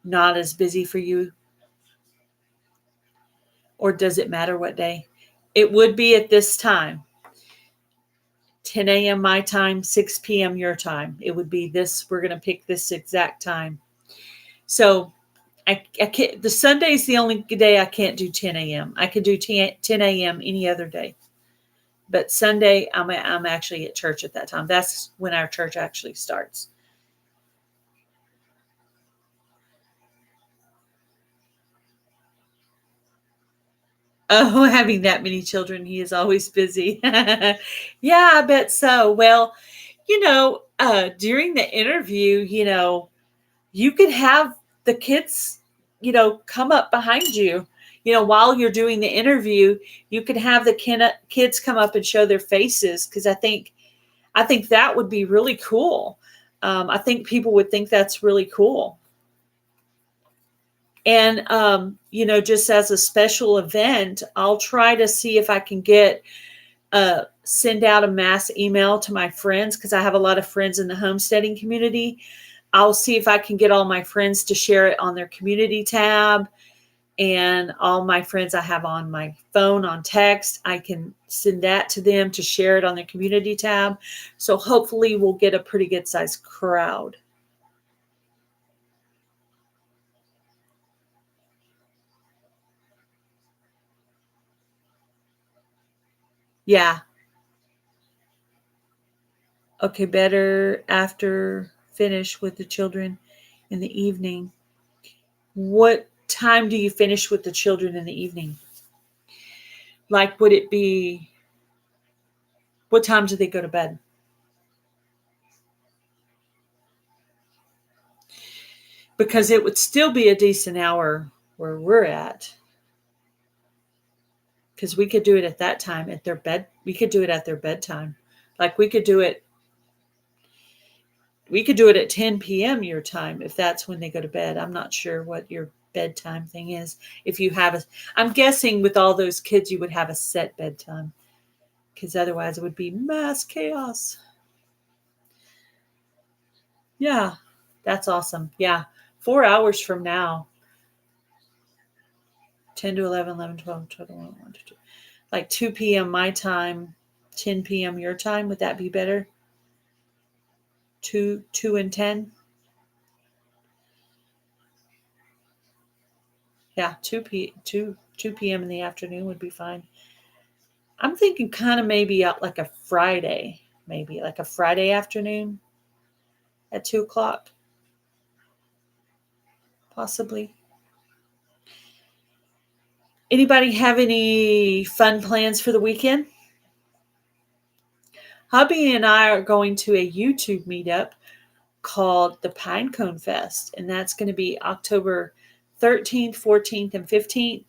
not as busy for you? Or does it matter what day? It would be at this time. 10 a.m. my time, 6 p.m. your time. It would be this. We're going to pick this exact time. So I can't. The Sunday is the only day I can't do 10 a.m. I could do 10 a.m. any other day. But Sunday, I'm actually at church at that time. That's when our church actually starts. Oh, having that many children, he is always busy. Yeah, I bet so. Well, during the interview, you could have the kids, come up behind you. While you're doing the interview, you could have the kids come up and show their faces, because I think that would be really cool. I think people would think that's really cool. And, just as a special event, I'll try to see if I can send out a mass email to my friends, because I have a lot of friends in the homesteading community. I'll see if I can get all my friends to share it on their community tab, and all my friends I have on my phone on text, I can send that to them to share it on their community tab. So hopefully we'll get a pretty good sized crowd. Yeah. Okay, better after finish with the children in the evening. What time do you finish with the children in the evening? Like, would it be, what time do they go to bed? Because it would still be a decent hour where we're at. Because we could do it at that time at their bed. We could do it at their bedtime. Like, we could do it at 10 p.m. your time, if that's when they go to bed. I'm not sure what your bedtime thing is. If you have I'm guessing with all those kids, you would have a set bedtime, because otherwise it would be mass chaos. Yeah, that's awesome. Yeah, 4 hours from now, 10 to 11, 11, 12, 12, 1, 1, 2, 2. Like 2 p.m. my time, 10 p.m. your time. Would that be better? 2 and 10? Yeah, 2 p.m. in the afternoon would be fine. I'm thinking kind of maybe like a Friday, maybe like a Friday afternoon at 2 o'clock, possibly. Anybody have any fun plans for the weekend? Hubby and I are going to a YouTube meetup called the Pinecone Fest, and that's going to be October 13th, 14th, and 15th.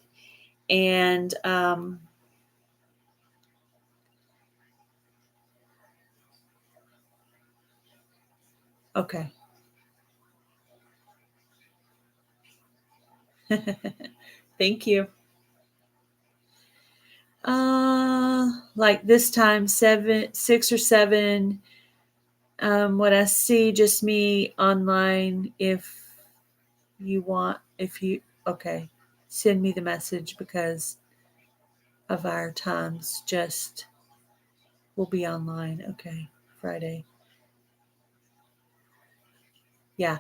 And okay. Thank you. Like this time, 6 or 7. What I see, just me online. If you want, okay, send me the message, because of our times. Just we'll be online. Okay, Friday. Yeah,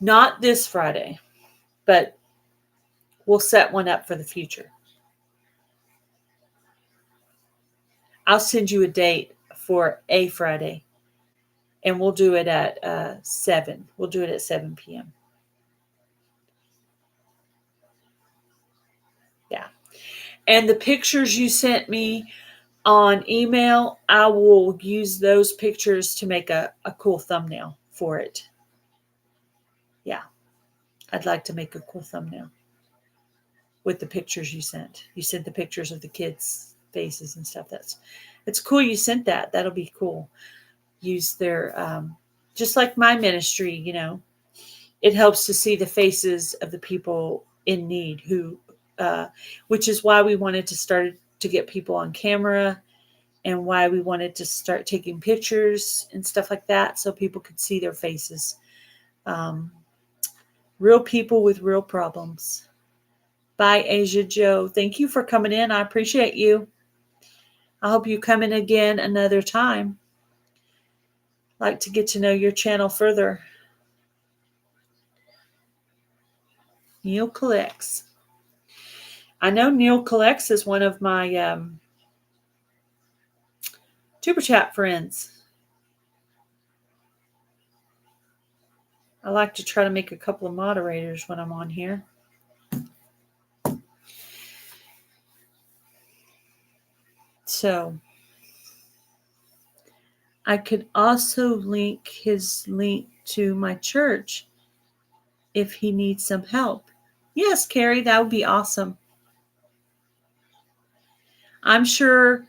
not this Friday, but we'll set one up for the future. I'll send you a date for a Friday, And we'll do it at 7. We'll do it at 7 p.m. Yeah. And the pictures you sent me on email, I will use those pictures to make a cool thumbnail for it. Yeah. I'd like to make a cool thumbnail with the pictures you sent. You sent the pictures of the kids' faces and stuff. It's cool you sent that. That'll be cool. Use their just like my ministry, you know. It helps to see the faces of the people in need who which is why we wanted to start to get people on camera and why we wanted to start taking pictures and stuff like that so people could see their faces. Real people with real problems. Bye, Asia Joe. Thank you for coming in. I appreciate you. I hope you come in again another time. I'd like to get to know your channel further. Neil Collects. I know Neil Collects is one of my Super Chat friends. I like to try to make a couple of moderators when I'm on here. So I could also link his link to my church if he needs some help. Yes, Carrie, that would be awesome. I'm sure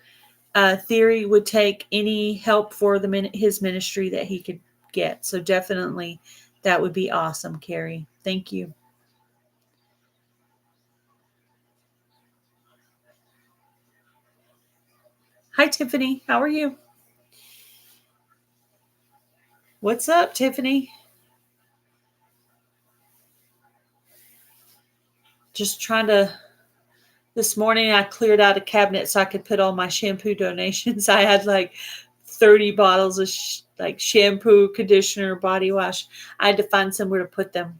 Theory would take any help for his ministry that he could get. So definitely that would be awesome, Carrie. Thank you. Hi, Tiffany. How are you? What's up, Tiffany? Just trying to... This morning I cleared out a cabinet so I could put all my shampoo donations. I had like 30 bottles of like shampoo, conditioner, body wash. I had to find somewhere to put them.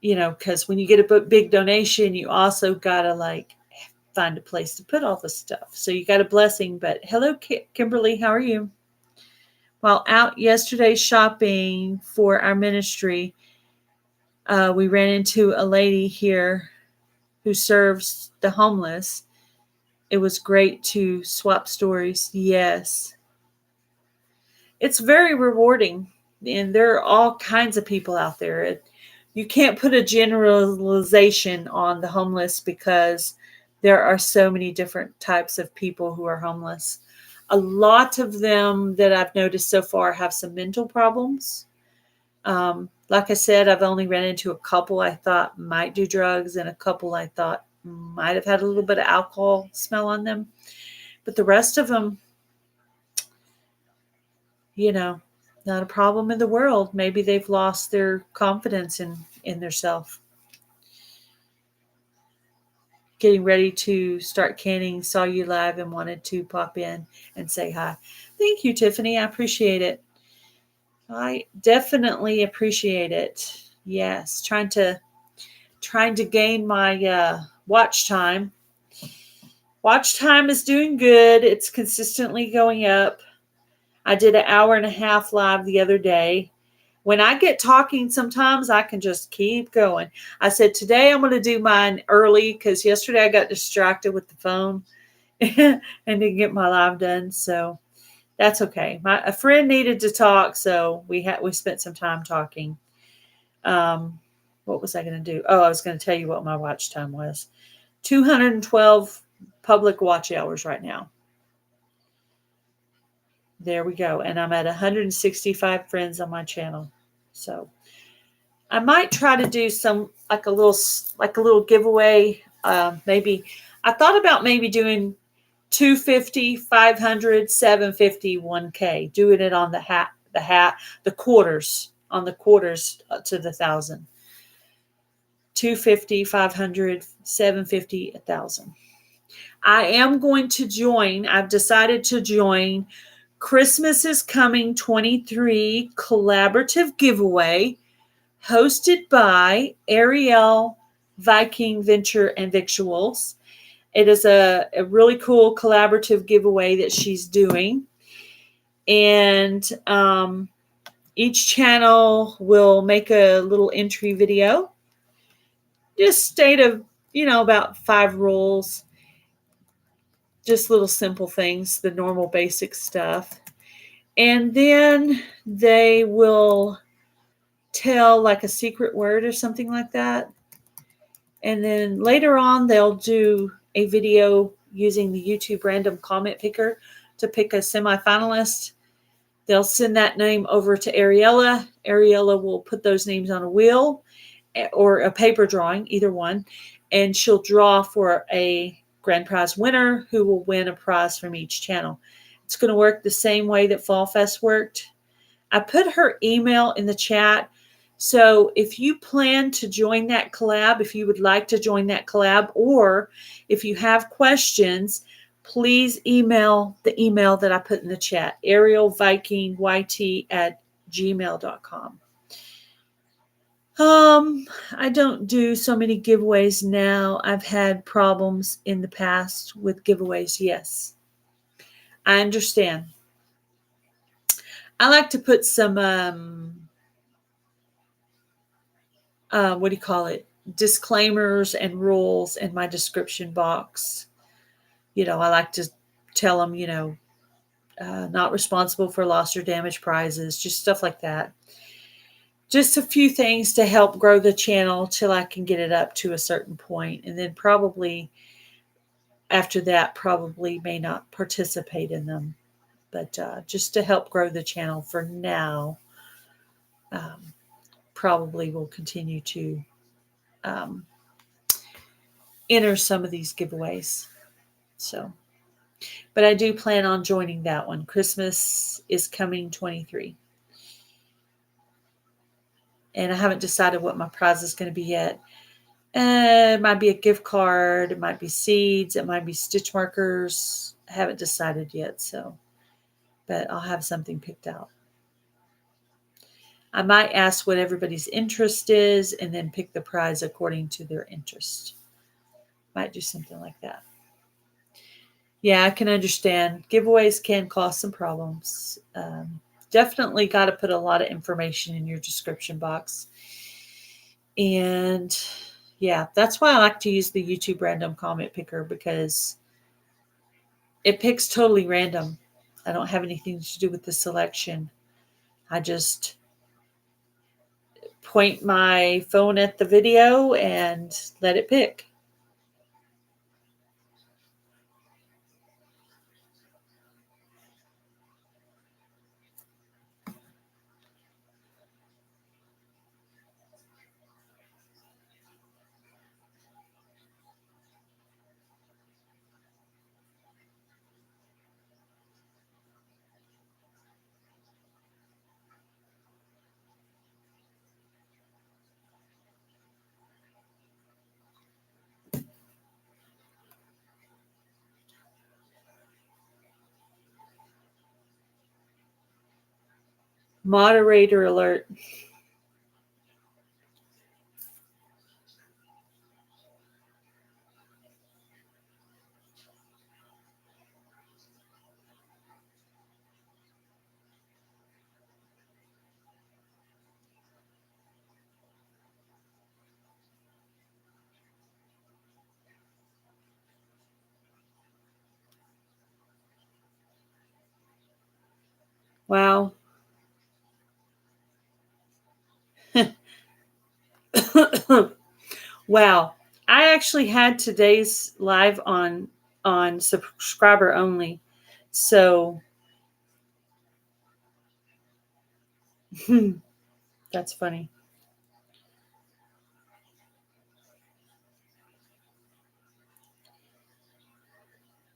You know, because when you get a big donation, you also got to like find a place to put all the stuff. So you got a blessing. But hello, Kimberly. How are you? While out yesterday shopping for our ministry, we ran into a lady here who serves the homeless. It was great to swap stories. Yes. It's very rewarding. And there are all kinds of people out there. You can't put a generalization on the homeless because there are so many different types of people who are homeless. A lot of them that I've noticed so far have some mental problems. Like I said, I've only ran into a couple I thought might do drugs and a couple I thought might have had a little bit of alcohol smell on them. But the rest of them, you know, not a problem in the world. Maybe they've lost their confidence in their self. Getting ready to start canning, saw you live and wanted to pop in and say hi. Thank you, Tiffany. I appreciate it. I definitely appreciate it. Yes, trying to gain my watch time. Watch time is doing good. It's consistently going up. I did an 1.5 hour live the other day. When I get talking, sometimes I can just keep going. I said, today I'm going to do mine early because yesterday I got distracted with the phone and didn't get my live done. So that's okay. A friend needed to talk, so we spent some time talking. What was I going to do? Oh, I was going to tell you what my watch time was. 212 public watch hours right now. There we go. And I'm at 165 friends on my channel. So I might try to do some like a little giveaway. Maybe I thought about maybe doing 250, 500, 750, 1K. Doing it on the quarters, on the quarters to the 1,000. 250, 500, 750, 1,000. I am going to join. I've decided to join Christmas is Coming 23 collaborative giveaway hosted by Ariel Viking Venture and Victuals. It is a really cool collaborative giveaway that she's doing. And each channel will make a little entry video. Just state about 5 rules. Just little simple things, the normal basic stuff. And then they will tell like a secret word or something like that. And then later on, they'll do a video using the YouTube random comment picker to pick a semifinalist. They'll send that name over to Ariella. Ariella will put those names on a wheel or a paper drawing, either one, and she'll draw for a grand prize winner who will win a prize from each channel. It's going to work the same way that Fall Fest worked. I put her email in the chat. So if you plan to join that collab, if you would like to join that collab, or if you have questions, please email the email that I put in the chat, arielvikingyt@gmail.com. I don't do so many giveaways now. I've had problems in the past with giveaways. Yes, I understand. I like to put some, disclaimers and rules in my description box. I like to tell them, not responsible for lost or damaged prizes, just stuff like that. Just a few things to help grow the channel till I can get it up to a certain point. And then probably after that, probably may not participate in them. But just to help grow the channel for now, probably will continue to enter some of these giveaways. So, but I do plan on joining that one. Christmas is coming 23. And I haven't decided what my prize is going to be yet. It might be a gift card. It might be seeds. It might be stitch markers. I haven't decided yet. But I'll have something picked out. I might ask what everybody's interest is and then pick the prize according to their interest. Might do something like that. Yeah, I can understand. Giveaways can cause some problems. Definitely got to put a lot of information in your description box. And yeah, that's why I like to use the YouTube random comment picker, because it picks totally random. I don't have anything to do with the selection. I just point my phone at the video and let it pick. Moderator alert. Wow. Wow. I actually had today's live on subscriber only. So that's funny.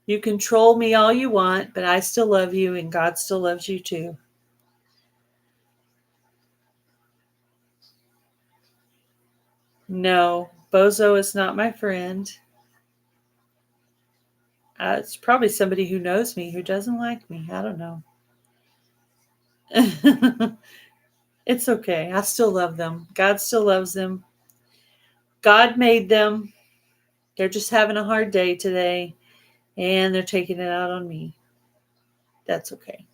You can troll me all you want, but I still love you and God still loves you too. No, Bozo is not my friend. It's probably somebody who knows me who doesn't like me. I don't know. It's okay. I still love them. God still loves them. God made them. They're just having a hard day today, and they're taking it out on me. That's okay.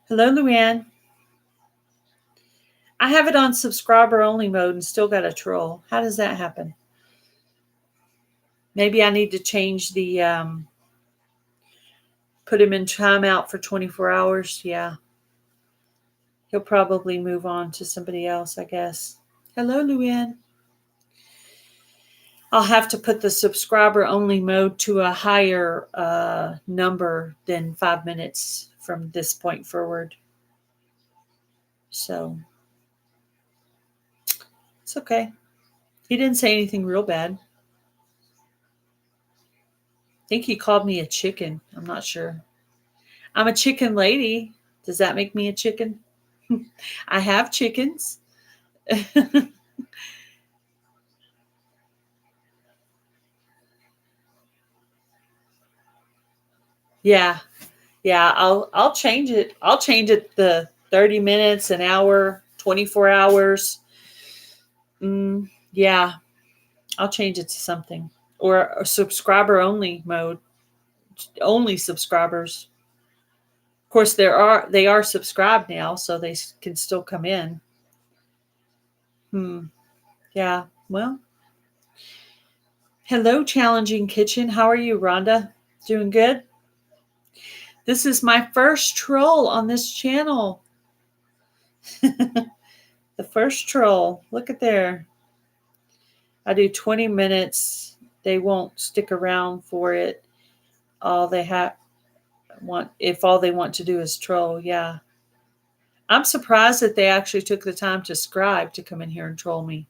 Hello, Luann. I have it on subscriber only mode and still got a troll. How does that happen? Maybe I need to change the put him in timeout for 24 hours. Yeah. He'll probably move on to somebody else, I guess. Hello, Luann. I'll have to put the subscriber only mode to a higher number than 5 minutes from this point forward. So it's okay. He didn't say anything real bad. I think he called me a chicken. I'm not sure. I'm a chicken lady. Does that make me a chicken? I have chickens. Yeah. Yeah, I'll change it. I'll change it the 30 minutes, an hour, 24 hours. Yeah, I'll change it to something. Or a subscriber only mode. Only subscribers. Of course they are subscribed now, so they can still come in. Yeah. Well, hello, Challenging Kitchen. How are you, Rhonda? Doing good? This is my first troll on this channel. The first troll. Look at there. I do 20 minutes. They won't stick around for it. All they want, if all they want to do is troll. Yeah. I'm surprised that they actually took the time to subscribe to come in here and troll me.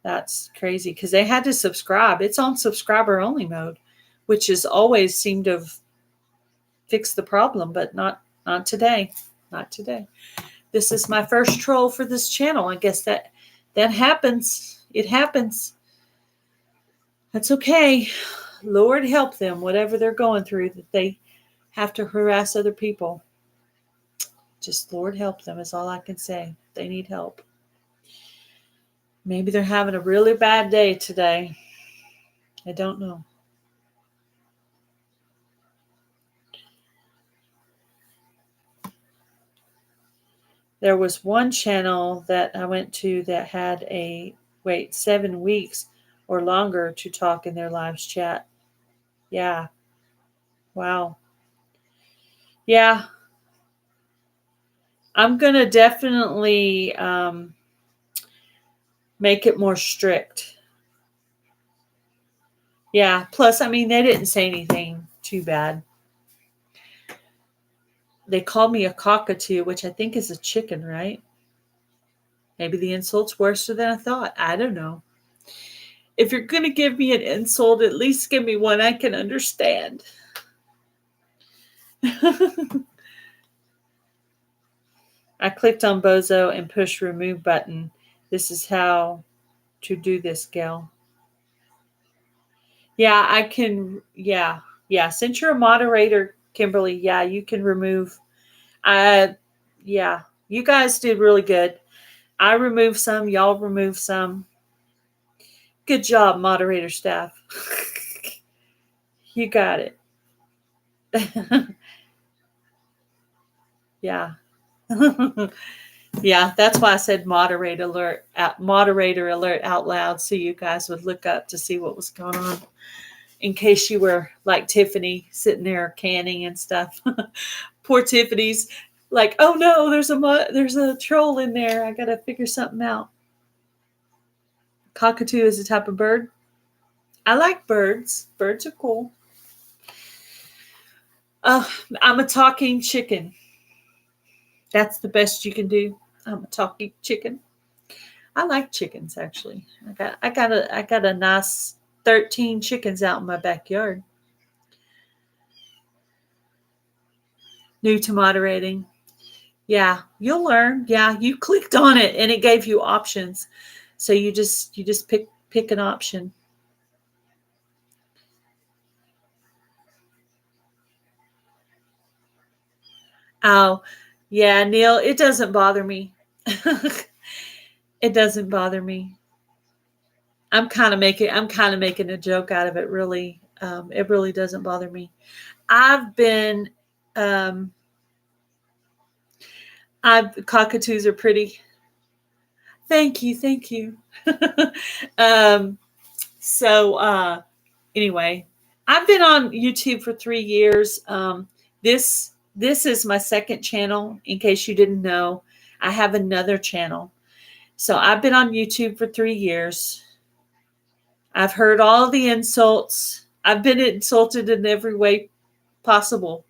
That's crazy because they had to subscribe. It's on subscriber only mode, which has always seemed to have fixed the problem, but not today. Not today. This is my first troll for this channel. I guess that happens. It happens. That's okay. Lord help them, whatever they're going through, that they have to harass other people. Just Lord help them is all I can say. They need help. Maybe they're having a really bad day today. I don't know. There was one channel that I went to that had 7 weeks or longer to talk in their live chat. Yeah. Wow. Yeah. I'm going to definitely make it more strict. Yeah. Plus, I mean, they didn't say anything too bad. They called me a cockatoo, which I think is a chicken, right? Maybe the insult's worse than I thought. I don't know. If you're going to give me an insult, at least give me one I can understand. I clicked on Bozo and pushed remove button. This is how to do this, gal. Yeah, I can. Yeah. Since you're a moderator, Kimberly, yeah, you can remove. Yeah, you guys did really good. I removed some. Y'all removed some. Good job, moderator staff. You got it. Yeah. Yeah, that's why I said moderator alert out loud, so you guys would look up to see what was going on. In case you were like Tiffany sitting there canning and stuff. Poor Tiffany's like, oh no, there's a troll in there. I gotta figure something out. Cockatoo is a type of bird. I like birds. Birds are cool. I'm a talking chicken. That's the best you can do. I'm a talking chicken. I like chickens actually. I got a nice 13 chickens out in my backyard. New to moderating. Yeah, you'll learn. Yeah, you clicked on it and it gave you options. So you just pick an option. Oh, yeah, Neil, it doesn't bother me. It doesn't bother me. I'm kind of making a joke out of it. Really, it really doesn't bother me. I've been Cockatoos are pretty. Thank you, thank you. um, so anyway, I've been on YouTube for 3 years. This is my second channel. In case you didn't know, I have another channel. So I've been on YouTube for 3 years. I've heard all the insults. I've been insulted in every way possible.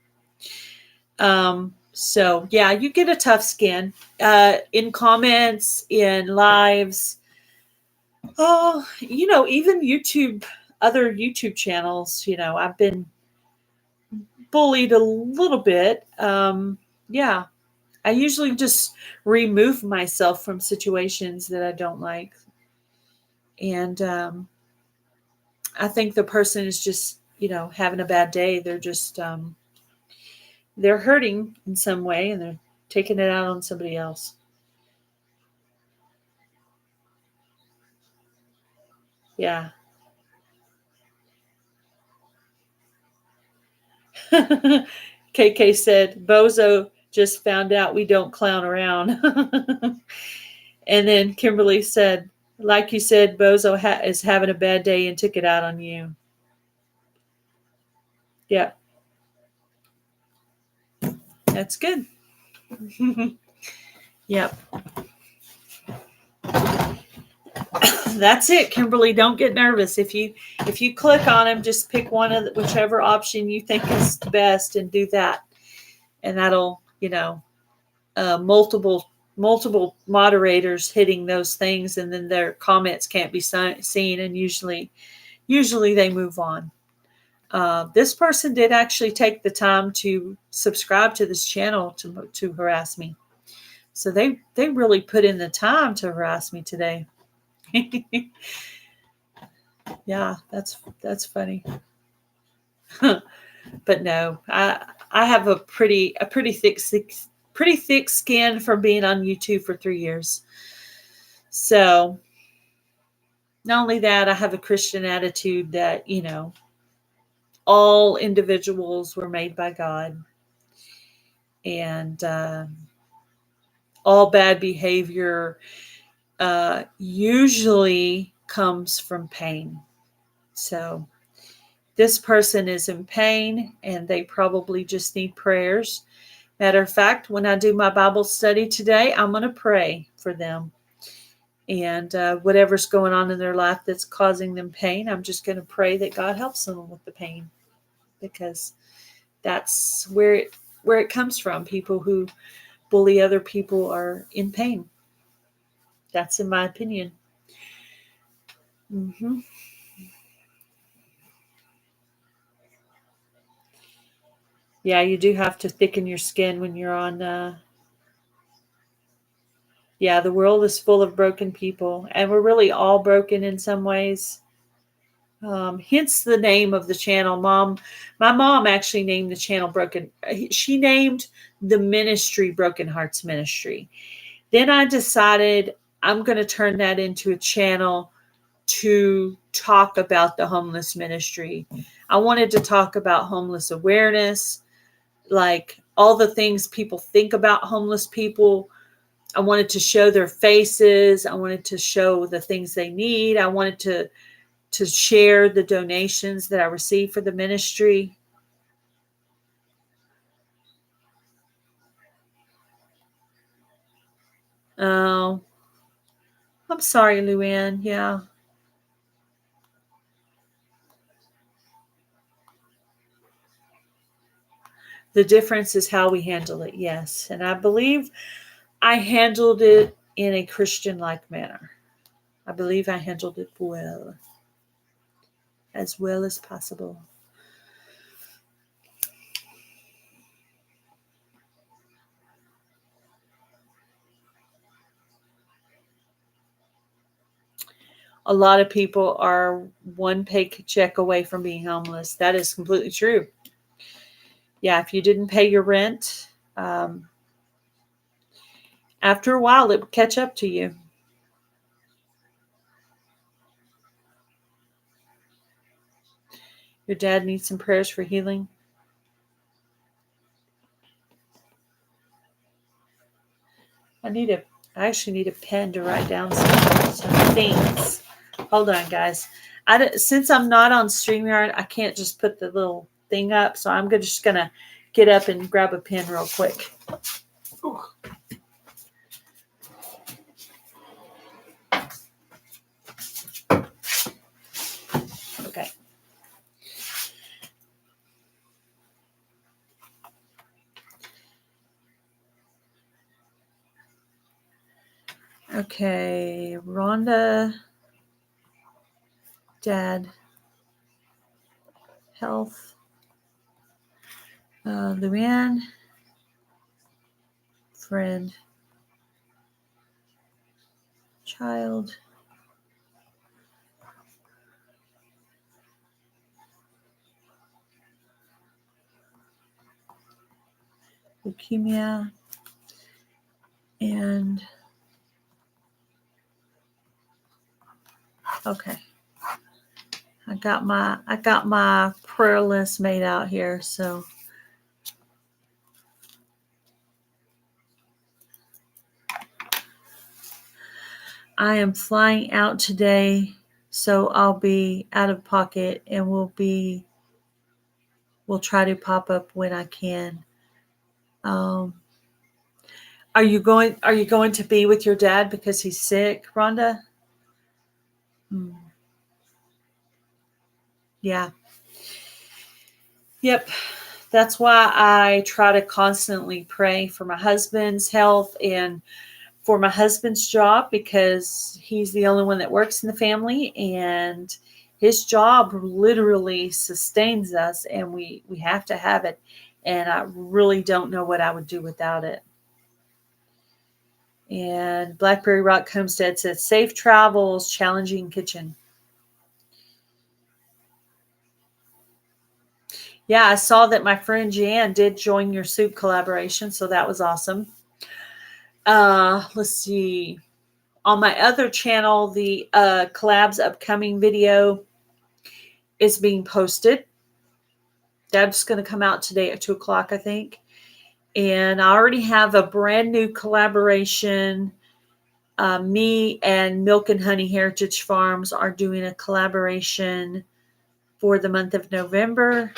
So yeah, you get a tough skin in comments, in lives. Oh, even YouTube, other YouTube channels. I've been bullied a little bit. Yeah, I usually just remove myself from situations that I don't like, and I think the person is just having a bad day. They're just they're hurting in some way, and they're taking it out on somebody else. Yeah. KK said, Bozo just found out we don't clown around. And then Kimberly said, like you said, Bozo is having a bad day and took it out on you. Yeah. That's good. Yep. That's it, Kimberly. Don't get nervous. If you click on them, just pick one of whichever option you think is the best and do that. And that'll, multiple moderators hitting those things, and then their comments can't be seen, and usually they move on. This person did actually take the time to subscribe to this channel to harass me, so they really put in the time to harass me today. Yeah, that's funny. But no, I have a pretty thick skin from being on YouTube for 3 years. So not only that, I have a Christian attitude that, all individuals were made by God, and all bad behavior usually comes from pain. So this person is in pain, and they probably just need prayers. Matter of fact, when I do my Bible study today, I'm going to pray for them. And whatever's going on in their life that's causing them pain, I'm just going to pray that God helps them with the pain, because that's where it comes from. People who bully other people are in pain. That's in my opinion. Mm-hmm. Yeah, you do have to thicken your skin when you're on. Yeah, the world is full of broken people, and we're really all broken in some ways. Hence the name of the channel. My mom actually named the channel Broken. She named the ministry Broken Hearts Ministry. Then I decided I'm going to turn that into a channel to talk about the homeless ministry. I wanted to talk about homeless awareness, like all the things people think about homeless people. I wanted to show their faces. I wanted to show the things they need. I wanted to share the donations that I receive for the ministry. Oh, I'm sorry, Luann. Yeah. The difference is how we handle it, yes. And I believe I handled it in a Christian-like manner. I believe I handled it well as possible. A lot of people are one paycheck away from being homeless. That is completely true. Yeah, if you didn't pay your rent, after a while it would catch up to you. Your dad needs some prayers for healing. I actually need a pen to write down some things. Hold on, guys. Since I'm not on StreamYard, I can't just put the little thing up. So I'm just going to get up and grab a pen real quick. Ooh. Okay. Okay, Rhonda, Dad, Health, Luann, Friend, Child, Leukemia, and okay. I got my prayer list made out here, so I am flying out today, so I'll be out of pocket and we'll try to pop up when I can. Are you going to be with your dad because he's sick, Rhonda? Yeah. Yep. That's why I try to constantly pray for my husband's health and for my husband's job, because he's the only one that works in the family and his job literally sustains us, and we have to have it. And I really don't know what I would do without it. And Blackberry Rock Homestead says, safe travels, challenging kitchen. Yeah, I saw that my friend Jan did join your soup collaboration, so that was awesome. Let's see. On my other channel, the collab's upcoming video is being posted. That's going to come out today at 2 o'clock, I think. And I already have a brand new collaboration. Me and Milk and Honey Heritage Farms are doing a collaboration for the month of November.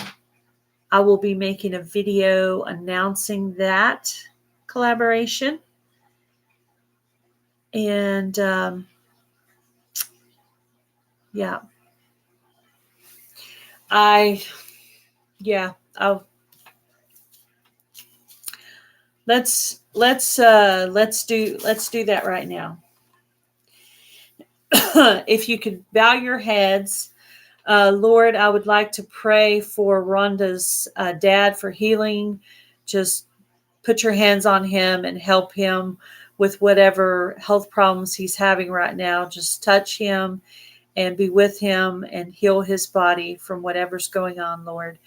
I will be making a video announcing that collaboration. And yeah, let's do that right now. If you could bow your heads. Lord, I would like to pray for Rhonda's dad for healing. Just put your hands on him and help him with whatever health problems he's having right now. Just touch him and be with him and heal his body from whatever's going on, Lord.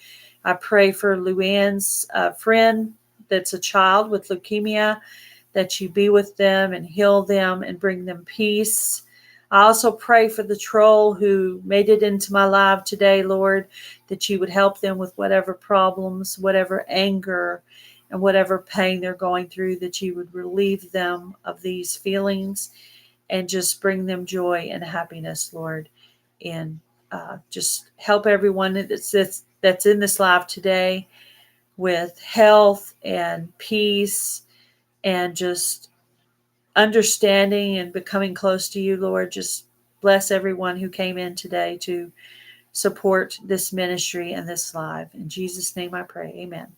I pray for Luann's friend that's a child with leukemia, that you be with them and heal them and bring them peace. I also pray for the troll who made it into my live today, Lord, that you would help them with whatever problems, whatever anger, and whatever pain they're going through, that you would relieve them of these feelings and just bring them joy and happiness, Lord. And just help everyone that's in this live today with health and peace and just understanding and becoming close to you, Lord. Just bless everyone who came in today to support this ministry and this live. In Jesus' name I pray. Amen.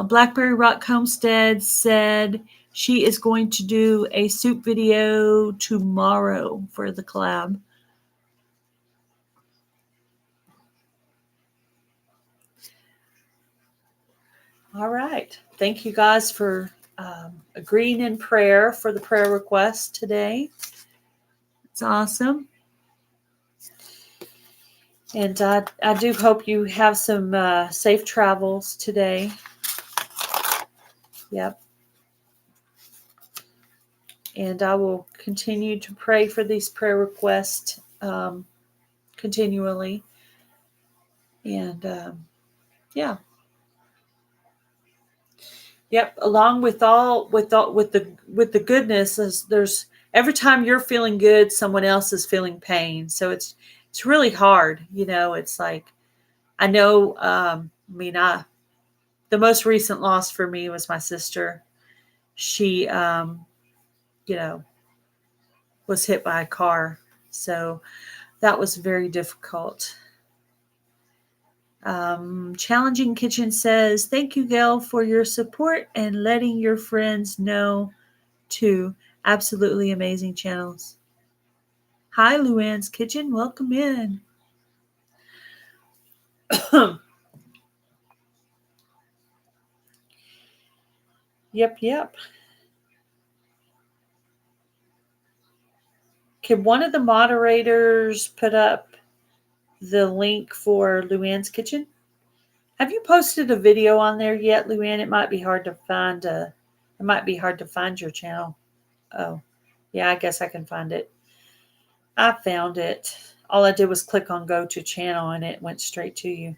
Blackberry Rock Homestead said she is going to do a soup video tomorrow for the collab. All right. Thank you guys for agreeing in prayer for the prayer request today. It's awesome. And I do hope you have some safe travels today. Yep. And I will continue to pray for these prayer requests continually. And yeah. Yep. Along with the goodness, is there's every time you're feeling good, someone else is feeling pain. So it's really hard. It's like I know. The most recent loss for me was my sister. She, you know, was hit by a car. So that was very difficult. Challenging Kitchen says, "Thank you, Gail, for your support and letting your friends know too. Absolutely amazing channels." Hi, Luann's Kitchen. Welcome in. Yep. Can one of the moderators put up the link for Luann's Kitchen? Have you posted a video on there yet, Luann? It might be hard to find. It might be hard to find your channel. Oh, yeah. I guess I can find it. I found it. All I did was click on Go to Channel, and it went straight to you.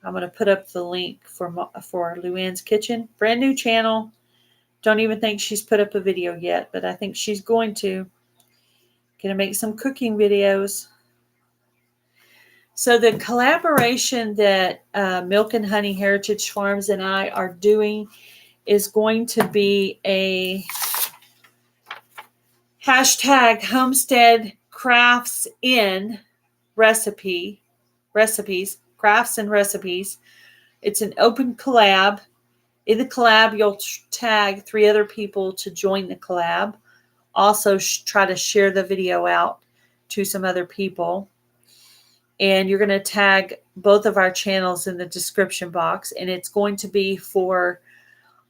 I'm going to put up the link for Luann's Kitchen. Brand new channel. Don't even think she's put up a video yet, but I think she's going to. Gonna make some cooking videos. So the collaboration that Milk and Honey Heritage Farms and I are doing is going to be a hashtag homestead crafts in recipes, crafts and recipes. It's an open collab. In the collab, you'll tag 3 other people to join the collab. Also, try to share the video out to some other people. And you're going to tag both of our channels in the description box. And it's going to be for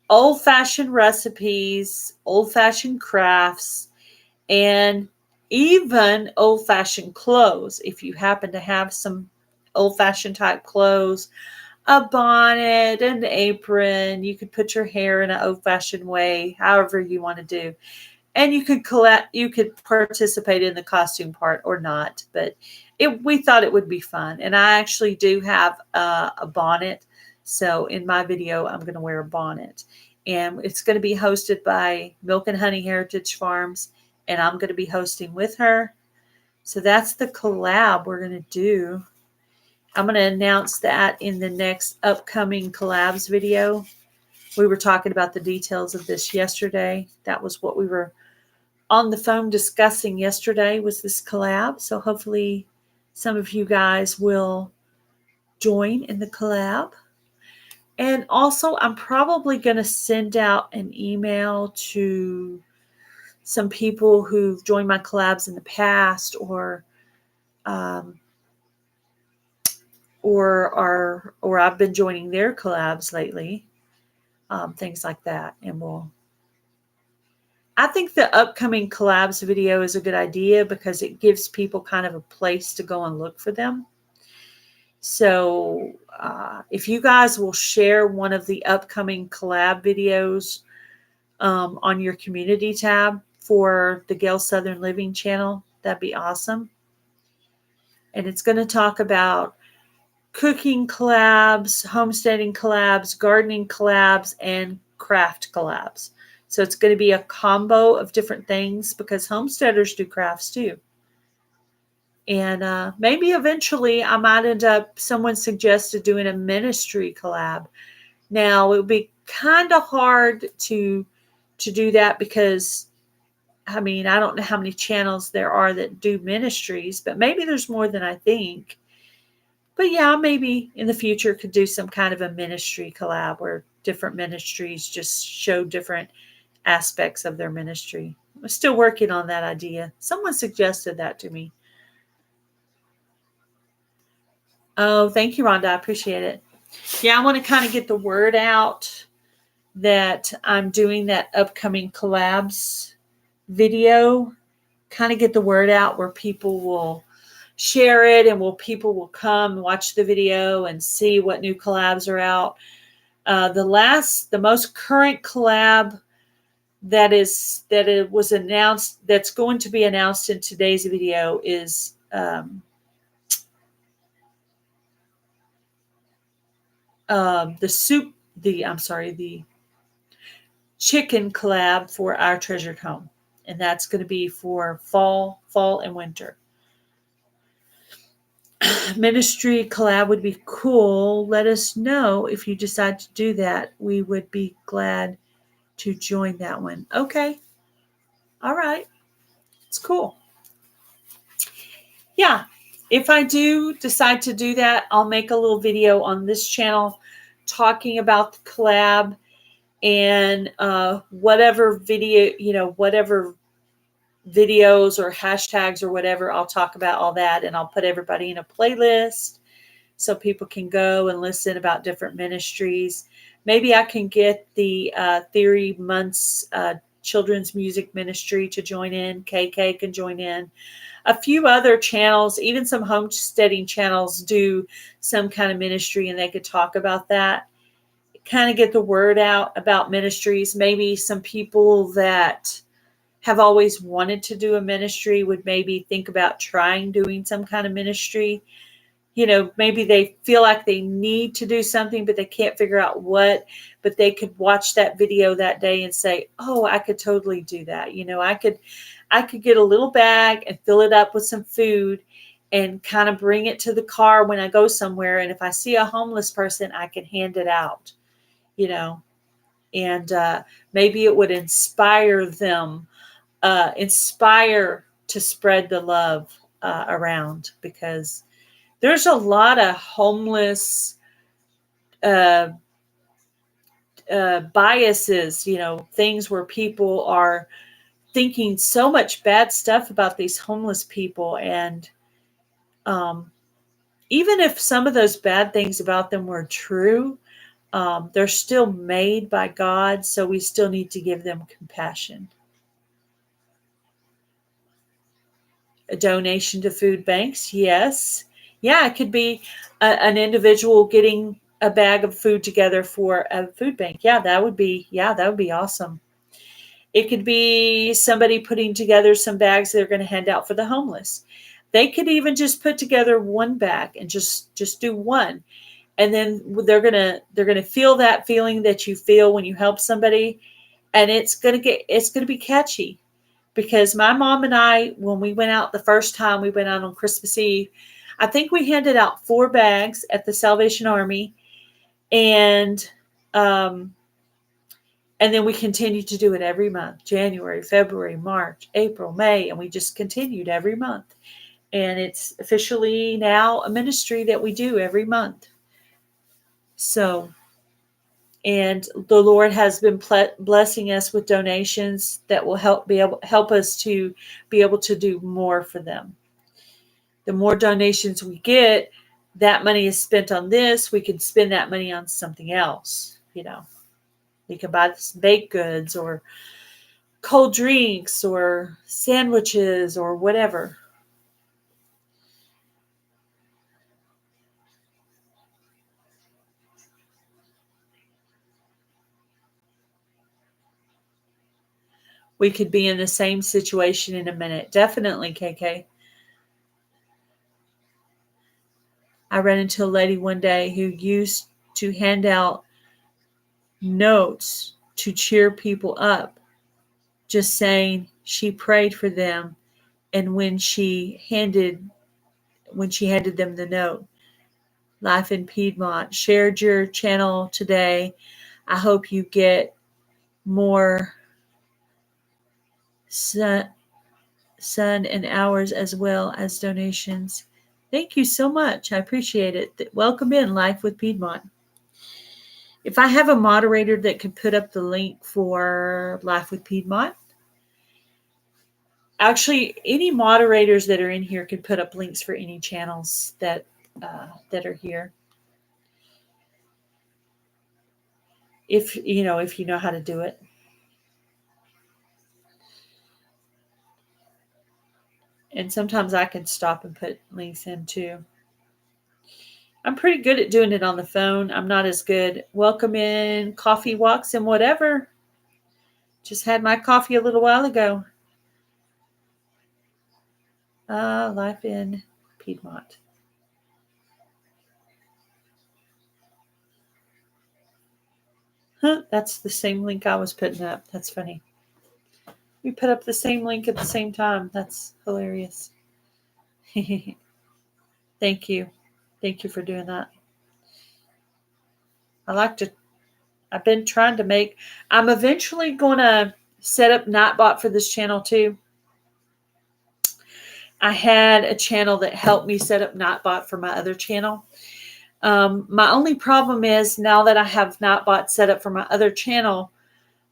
old-fashioned recipes, old-fashioned crafts, and even old-fashioned clothes. If you happen to have some old-fashioned type clothes, a bonnet, an apron, you could put your hair in an old-fashioned way, however you want to do. And you could participate in the costume part or not, but we thought it would be fun. And I actually do have a bonnet. So in my video, I'm going to wear a bonnet. And it's going to be hosted by Milk and Honey Heritage Farms. And I'm going to be hosting with her. So that's the collab we're going to do. I'm going to announce that in the next upcoming collabs video. We were talking about the details of this yesterday. That was what we were on the phone discussing yesterday, was this collab. So hopefully some of you guys will join in the collab. And also, I'm probably going to send out an email to some people who've joined my collabs in the past, or I've been joining their collabs lately, things like that. And I think the upcoming collabs video is a good idea because it gives people kind of a place to go and look for them. So if you guys will share one of the upcoming collab videos on your community tab for the Gail Southern Living channel, that'd be awesome. And it's going to talk about cooking collabs, homesteading collabs, gardening collabs, and craft collabs. So it's going to be a combo of different things because homesteaders do crafts too. And maybe eventually I might end up, someone suggested doing a ministry collab. Now, it would be kind of hard to do that because, I don't know how many channels there are that do ministries, but maybe there's more than I think. But yeah, maybe in the future could do some kind of a ministry collab where different ministries just show different aspects of their ministry. I'm still working on that idea. Someone suggested that to me. Oh, thank you, Rhonda. I appreciate it. Yeah, I want to kind of get the word out that I'm doing that upcoming collabs video. Kind of get the word out where people will share it and people will come and watch the video and see what new collabs are out. The most current collab that it was announced, that's going to be announced in today's video, is the chicken collab for Our Treasured Home, and that's going to be for fall and winter. Ministry collab would be cool. Let us know if you decide to do that. We would be glad to join that one. Okay. All right. It's cool. Yeah. If I do decide to do that, I'll make a little video on this channel talking about the collab and whatever whatever videos or hashtags or whatever, I'll talk about all that, and I'll put everybody in a playlist so people can go and listen about different ministries. Maybe I can get the Theory Months children's music ministry to join in. KK can join in. A few other channels, even some homesteading channels, do some kind of ministry, and they could talk about that. Kind of get the word out about ministries. Maybe some people that have always wanted to do a ministry would maybe think about trying doing some kind of ministry. Maybe they feel like they need to do something, but they can't figure out what, but they could watch that video that day and say, oh, I could totally do that. I could get a little bag and fill it up with some food and kind of bring it to the car when I go somewhere. And if I see a homeless person, I can hand it out, and maybe it would inspire them, inspire to spread the love around, because there's a lot of homeless biases, things where people are thinking so much bad stuff about these homeless people. And even if some of those bad things about them were true, they're still made by God, so we still need to give them compassion. A donation to food banks, yes. Yeah, it could be an individual getting a bag of food together for a food bank. Yeah, that would be awesome. It could be somebody putting together some bags they're going to hand out for the homeless. They could even just put together one bag and just do one. And then they're going to feel that feeling that you feel when you help somebody, and it's going to be catchy. Because my mom and I, when we went out the first time, we went out on Christmas Eve, I think we handed out 4 bags at the Salvation Army, and then we continued to do it every month: January, February, March, April, May, and we just continued every month. And it's officially now a ministry that we do every month. So, and the Lord has been blessing us with donations that will help us to be able to do more for them. The more donations we get, that money is spent on this. We can spend that money on something else. We can buy some baked goods or cold drinks or sandwiches or whatever. We could be in the same situation in a minute. Definitely, KK. I ran into a lady one day who used to hand out notes to cheer people up, just saying she prayed for them, and when she handed them the note, Life in Piedmont shared your channel today. I hope you get more sun and hours as well as donations. Thank you so much. I appreciate it. Welcome in Life with Piedmont. If I have a moderator that could put up the link for Life with Piedmont, actually, any moderators that are in here could put up links for any channels that are here. If you know how to do it. And sometimes I can stop and put links in too. I'm pretty good at doing it on the phone. I'm not as good. Welcome in Coffee Walks and Whatever. Just had my coffee a little while ago. Life in Piedmont. Huh, that's the same link I was putting up. That's funny. We put up the same link at the same time. That's hilarious. Thank you. Thank you for doing that. I've been trying to make, I'm eventually going to set up Nightbot for this channel too. I had a channel that helped me set up Nightbot for my other channel. My only problem is now that I have Nightbot set up for my other channel,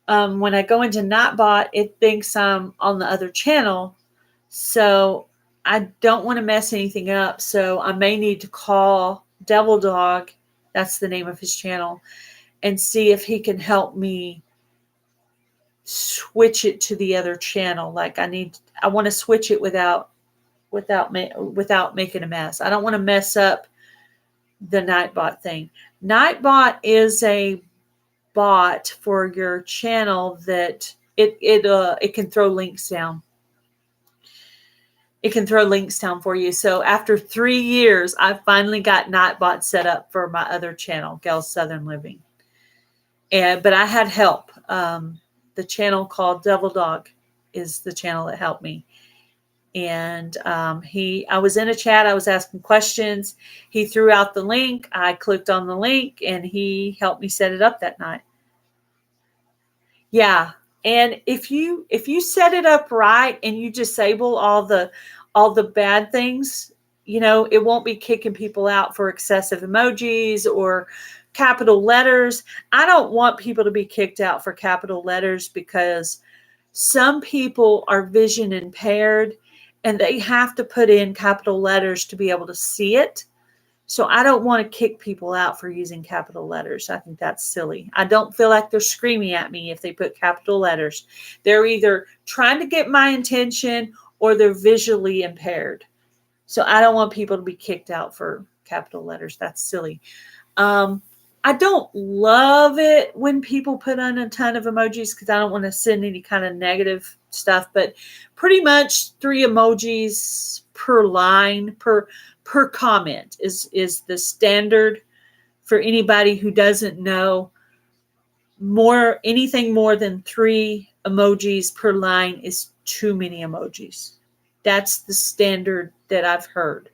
when I go into Nightbot, it thinks I'm on the other channel. So I don't want to mess anything up. So I may need to call Devil Dog, that's the name of his channel, and see if he can help me switch it to the other channel. Like I want to switch it without making a mess. I don't want to mess up the Nightbot thing. Nightbot is a bot for your channel that it can throw links down. It can throw links down for you. So after 3 years, I finally got Nightbot set up for my other channel, Gail's Southern Living. But I had help. The channel called Devil Dog is the channel that helped me. And I was in a chat. I was asking questions. He threw out the link. I clicked on the link, and he helped me set it up that night. Yeah, and if you set it up right and you disable all the bad things, it won't be kicking people out for excessive emojis or capital letters. I don't want people to be kicked out for capital letters because some people are vision impaired and they have to put in capital letters to be able to see it. So I don't want to kick people out for using capital letters. I think that's silly. I don't feel like they're screaming at me if they put capital letters. They're either trying to get my attention or they're visually impaired. So I don't want people to be kicked out for capital letters. That's silly. I don't love it when people put on a ton of emojis because I don't want to send any kind of negative stuff, but pretty much 3 emojis per line, per comment is the standard for anybody who doesn't know. Anything more than 3 emojis per line is too many emojis. That's the standard that I've heard.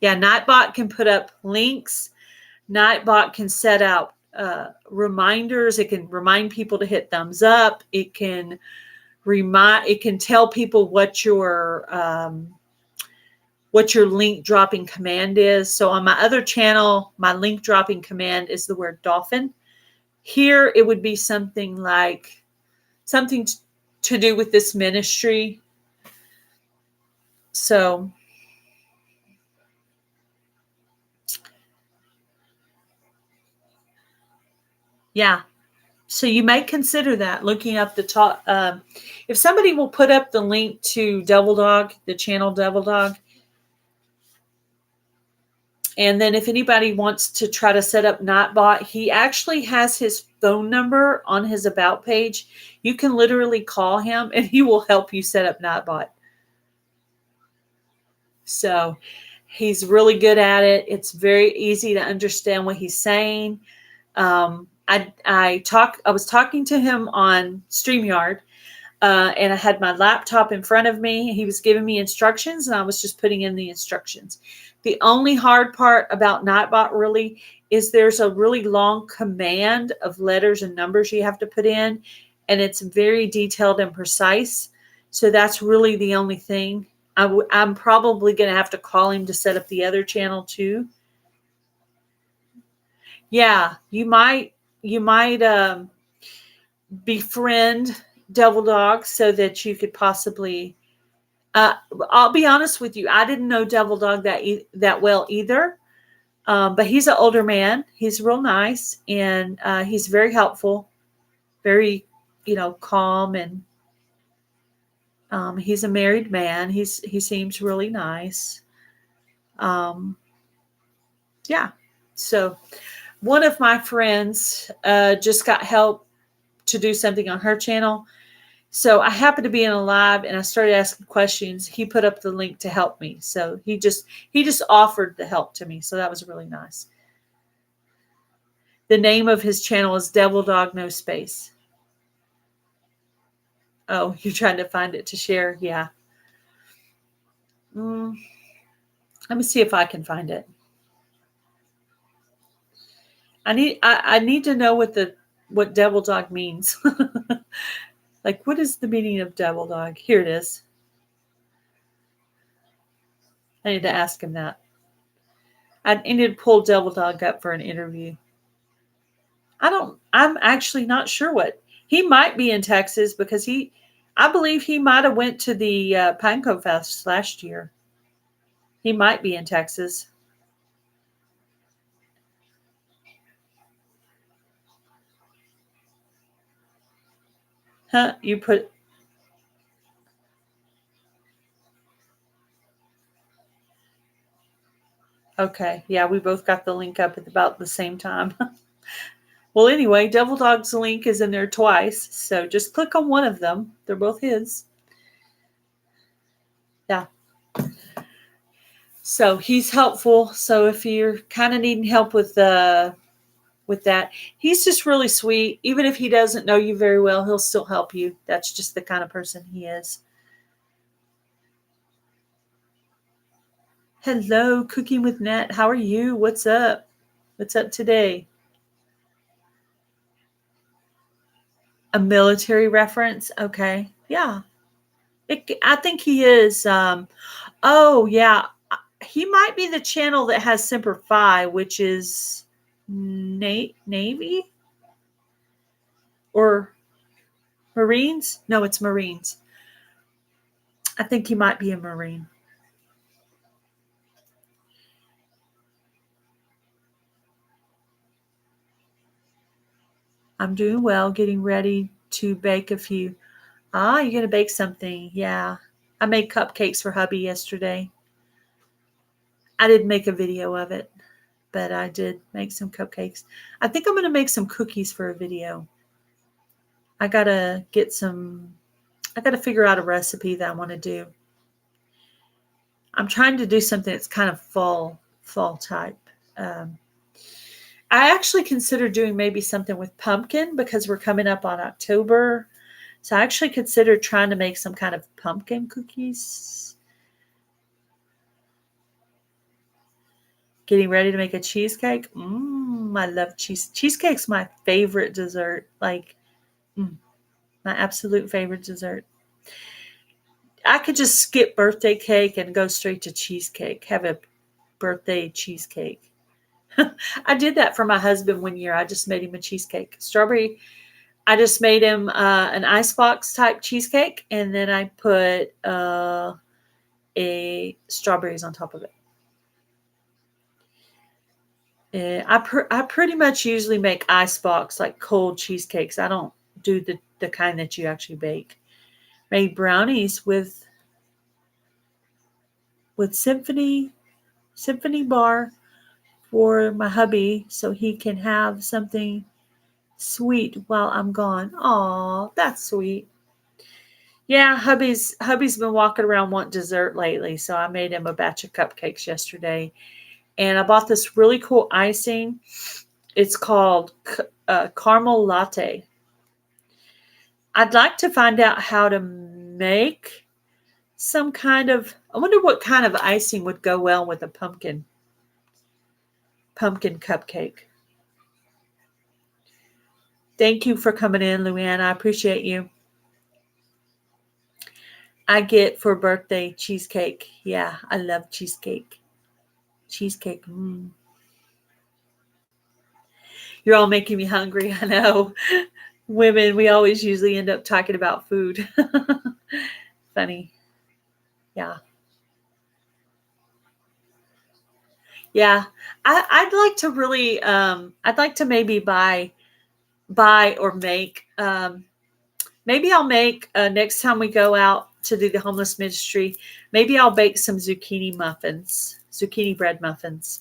Yeah, Nightbot can put up links. Nightbot can set out reminders. It can remind people to hit thumbs up. It can tell people what your link dropping command is. So on my other channel, my link dropping command is the word dolphin. Here it would be something to do with this ministry. So yeah. So you may consider that, looking up the top. If somebody will put up the link to Devil Dog, the channel Devil Dog, and then if anybody wants to try to set up Nightbot, he actually has his phone number on his About page. You can literally call him, and he will help you set up Nightbot. So he's really good at it. It's very easy to understand what he's saying. I was talking to him on StreamYard, and I had my laptop in front of me. He was giving me instructions, and I was just putting in the instructions. The only hard part about Nightbot really is there's a really long command of letters and numbers you have to put in, and it's very detailed and precise. So that's really the only thing. I'm probably going to have to call him to set up the other channel too. Yeah, you might befriend Devil Dog so that you could possibly. I'll be honest with you. I didn't know Devil Dog that well either, but he's an older man. He's real nice, and he's very helpful, very calm, and he's a married man. He seems really nice. Yeah. So one of my friends just got help to do something on her channel. So I happened to be in a live and I started asking questions. He put up the link to help me. So he just offered the help to me. So that was really nice. The name of his channel is Devil Dog No Space. Oh, you're trying to find it to share? Yeah. Let me see if I can find it. I need to know what devil dog means. Like, what is the meaning of devil dog? Here it is. I need to ask him that. I need to pull devil dog up for an interview. I'm actually not sure what. He might be in Texas because I believe he might have went to the Panko Fest last year. He might be in Texas. Huh? You put... Okay. Yeah, we both got the link up at about the same time. Well, anyway, Devil Dog's link is in there twice, so just click on one of them. They're both his. Yeah. So he's helpful. So if you're kind of needing help with that, he's just really sweet. Even if he doesn't know you very well, he'll still help you. That's just the kind of person he is. Hello, Cooking with Nat. How are you? What's up? What's up today? A military reference? Okay. Yeah. I think he is. Oh, yeah. He might be the channel that has Semper Fi, which is Navy or Marines. No, it's Marines. I think he might be a Marine. I'm doing well, getting ready to bake a few. Ah, you're going to bake something. Yeah. I made cupcakes for hubby yesterday. I didn't make a video of it, but I did make some cupcakes. I think I'm going to make some cookies for a video. I got to figure out a recipe that I want to do. I'm trying to do something that's kind of fall type. I actually consider doing maybe something with pumpkin because we're coming up on October. So I actually considered trying to make some kind of pumpkin cookies. Getting ready to make a cheesecake. I love cheesecake's my favorite dessert. Like, my absolute favorite dessert. I could just skip birthday cake and go straight to cheesecake. Have a birthday cheesecake. I did that for my husband one year. I just made him a cheesecake. Strawberry. I just made him an icebox type cheesecake, and then I put strawberries on top of it. I pretty much usually make icebox, like cold cheesecakes. I don't do the kind that you actually bake. Made brownies with symphony bar for my hubby so he can have something sweet while I'm gone. Aw, that's sweet. Yeah, hubby's been walking around wanting dessert lately, so I made him a batch of cupcakes yesterday. And I bought this really cool icing. It's called caramel latte. I'd like to find out how to make some kind of, I wonder what kind of icing would go well with a pumpkin cupcake. Thank you for coming in, Luann. I appreciate you. I get for birthday cheesecake. Yeah, I love cheesecake. Cheesecake. You're all making me hungry. I know. Women, we always usually end up talking about food. Funny. Yeah. Yeah. I'd like to really, I'd like to maybe buy or make, maybe I'll make, next time we go out to do the homeless ministry, maybe I'll bake some zucchini bread muffins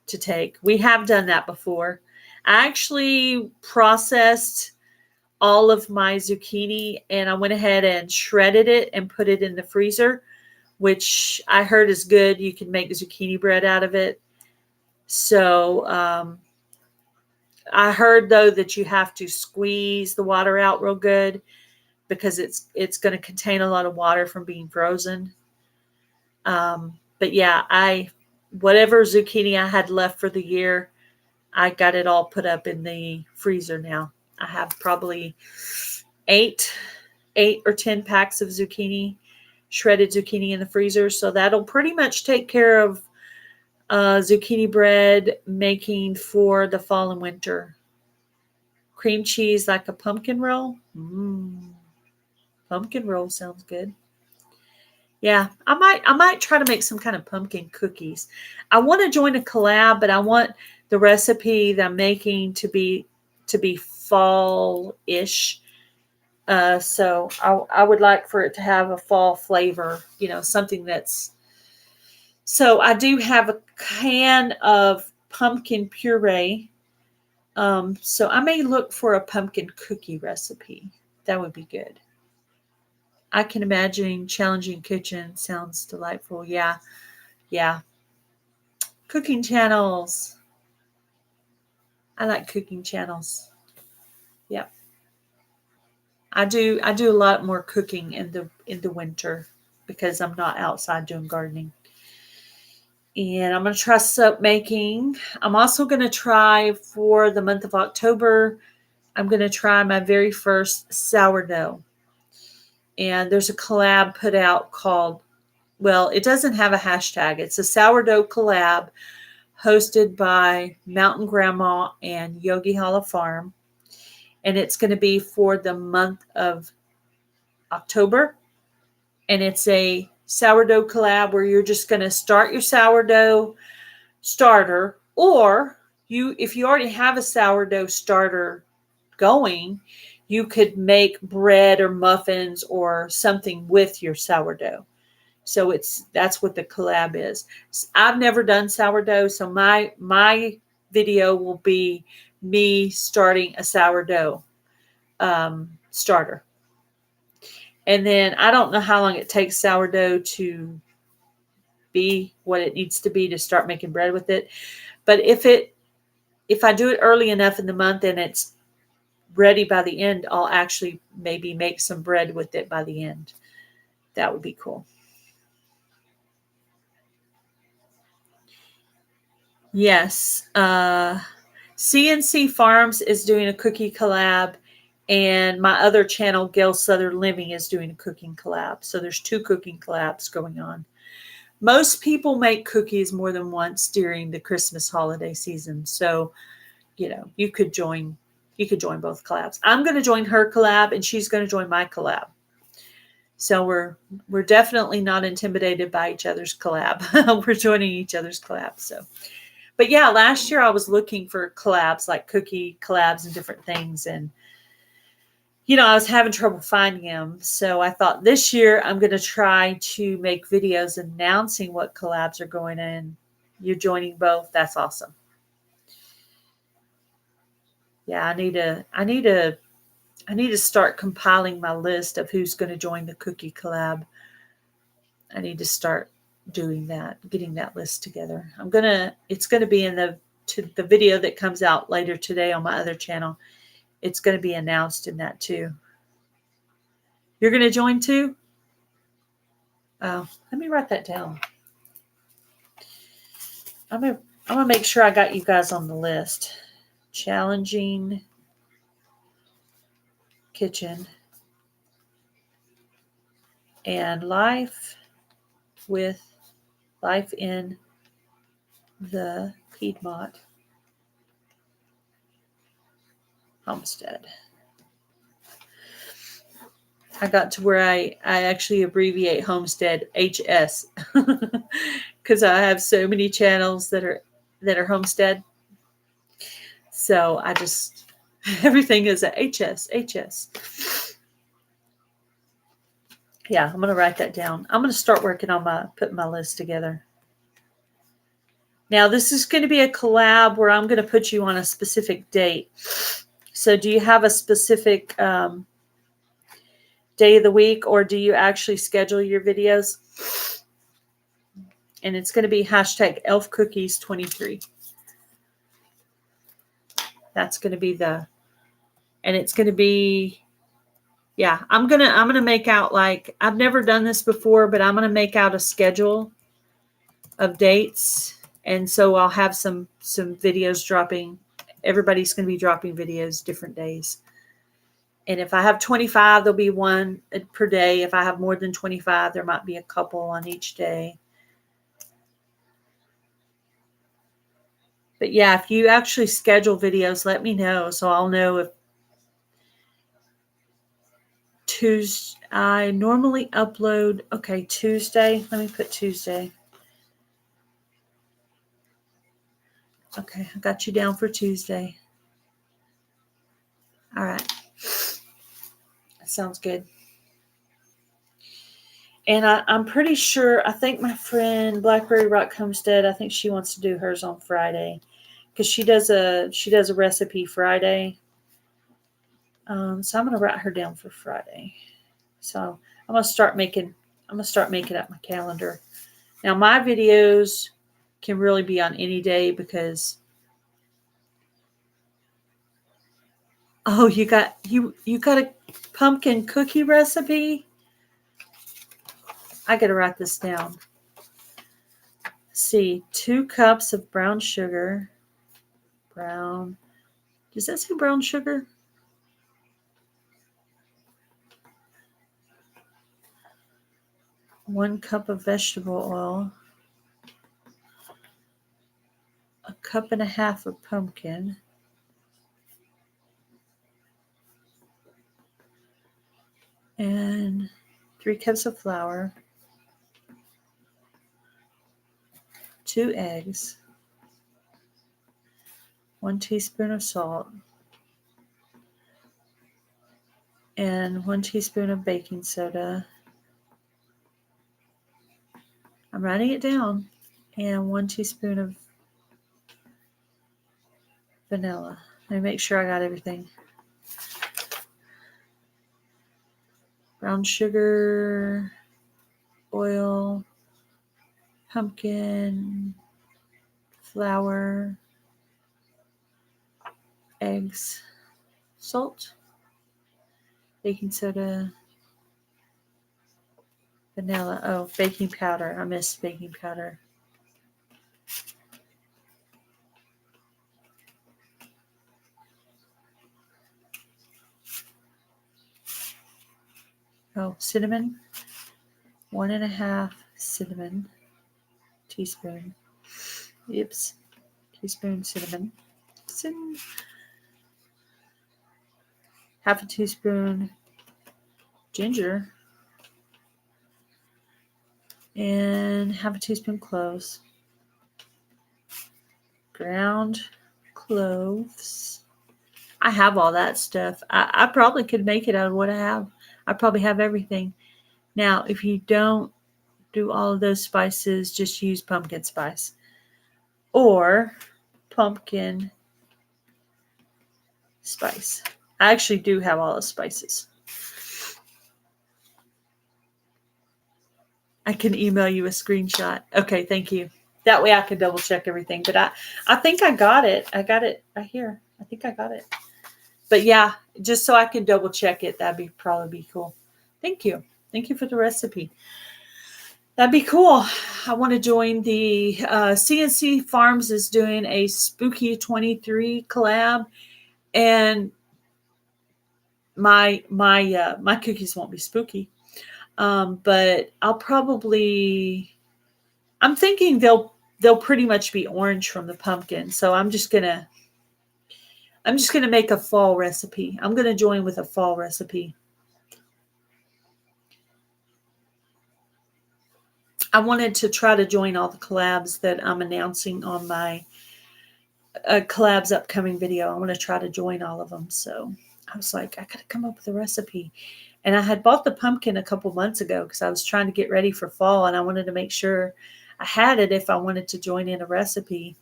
to take. We have done that before. I actually processed all of my zucchini, and I went ahead and shredded it and put it in the freezer, which I heard is good. You can make zucchini bread out of it. So I heard though that you have to squeeze the water out real good because it's going to contain a lot of water from being frozen. But yeah, whatever zucchini I had left for the year, I got it all put up in the freezer now. I have probably eight or 10 packs of shredded zucchini in the freezer. So that'll pretty much take care of zucchini bread making for the fall and winter. Cream cheese like a pumpkin roll. Pumpkin roll sounds good. Yeah, I might try to make some kind of pumpkin cookies. I want to join a collab, but I want the recipe that I'm making to be fall-ish. So I would like for it to have a fall flavor, something that's. So I do have a can of pumpkin puree. So I may look for a pumpkin cookie recipe. That would be good. I can imagine challenging kitchen sounds delightful. Yeah. Cooking channels. I like cooking channels. Yep. I do a lot more cooking in the winter because I'm not outside doing gardening. And I'm going to try soap making. I'm also going to try for the month of October, I'm going to try my very first sourdough. And there's a collab put out called, well, it doesn't have a hashtag. It's a sourdough collab hosted by Mountain Grandma and Yogi Hollow Farm. And it's going to be for the month of October. And it's a sourdough collab where you're just going to start your sourdough starter, or if you already have a sourdough starter going, you could make bread or muffins or something with your sourdough. So that's what the collab is. I've never done sourdough, so my video will be me starting a sourdough starter. And then I don't know how long it takes sourdough to be what it needs to be to start making bread with it. But if I do it early enough in the month and it's ready by the end, I'll actually maybe make some bread with it by the end. That would be cool. Yes. CNC Farms is doing a cookie collab, and my other channel, Gail Southern Living, is doing a cooking collab. So there's 2 cooking collabs going on. Most people make cookies more than once during the Christmas holiday season. So, you could join both collabs. I'm going to join her collab and she's going to join my collab. So we're definitely not intimidated by each other's collab. We're joining each other's collab. So, but yeah, last year I was looking for collabs, like cookie collabs and different things. And, I was having trouble finding them. So I thought this year I'm going to try to make videos announcing what collabs are going in. You're joining both. That's awesome. Yeah, I need to start compiling my list of who's going to join the cookie collab. I need to start doing that, getting that list together. It's going to be in the video that comes out later today on my other channel. It's going to be announced in that too. You're going to join too? Oh, let me write that down. I'm going to make sure I got you guys on the list. Challenging kitchen and life in the Piedmont homestead. I got to where I actually abbreviate homestead HS because I have so many channels that are homestead. So I just everything is a HS. Yeah, I'm gonna write that down. I'm gonna start working on putting my list together. Now this is going to be a collab where I'm going to put you on a specific date. So do you have a specific day of the week, or do you actually schedule your videos? And it's going to be hashtag elf cookies 23. That's going to be and it's going to be, yeah, I'm going to make out, like, I've never done this before, but I'm going to make out a schedule of dates. And so I'll have some videos dropping. Everybody's going to be dropping videos different days. And if I have 25, there'll be one per day. If I have more than 25, there might be a couple on each day. But yeah, if you actually schedule videos, let me know so I'll know if Tuesday. I normally upload, okay, Tuesday. Let me put Tuesday. Okay, I got you down for Tuesday. All right. That sounds good. And I'm pretty sure, I think my friend Blackberry Rock Homestead, I think she wants to do hers on Friday, because she does a recipe Friday. So I'm gonna write her down for Friday. So I'm gonna start making up my calendar. Now my videos can really be on any day because, oh, you got a pumpkin cookie recipe? I gotta write this down. Let's see, 2 cups of brown sugar. Brown. Does that say brown sugar? One cup of vegetable oil. A cup and a half of pumpkin. And 3 cups of flour. 2 eggs. 1 teaspoon of salt. And 1 teaspoon of baking soda. I'm writing it down. And 1 teaspoon of vanilla. Let me make sure I got everything. Brown sugar, oil, pumpkin, flour, eggs, salt, baking soda, vanilla. Oh, baking powder. I missed baking powder. Oh, cinnamon. 1.5 cinnamon teaspoon. Oops. Teaspoon cinnamon. Half a teaspoon ginger. And half a teaspoon cloves. Ground cloves. I have all that stuff. I probably could make it out of what I have. I probably have everything. Now, if you don't do all of those spices, just use pumpkin spice or pumpkin spice. I actually do have all the spices. I can email you a screenshot. Okay, thank you. That way I can double check everything. But I think I got it. I got it right here. I think I got it. But yeah, just so I can double check it, that'd probably be cool. Thank you. Thank you for the recipe. That'd be cool. I want to join the CNC Farms is doing a Spooky 23 collab, and my cookies won't be spooky, but I'm thinking they'll pretty much be orange from the pumpkin. So I'm just gonna make a fall recipe. I'm gonna join with a fall recipe. I wanted to try to join all the collabs that I'm announcing on my collabs upcoming video. I want to try to join all of them. So I was like, I got to come up with a recipe. And I had bought the pumpkin a couple months ago because I was trying to get ready for fall, and I wanted to make sure I had it if I wanted to join in a recipe.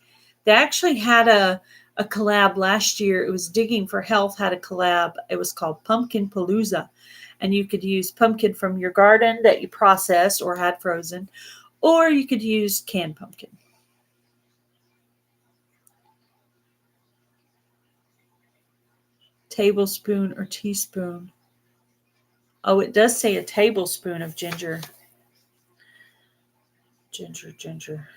They actually had a a collab last year. It was Digging for Health had a collab. It was called Pumpkin Palooza. And you could use pumpkin from your garden that you processed or had frozen, or you could use canned pumpkin. Tablespoon or teaspoon. Oh, it does say a tablespoon of ginger. Ginger.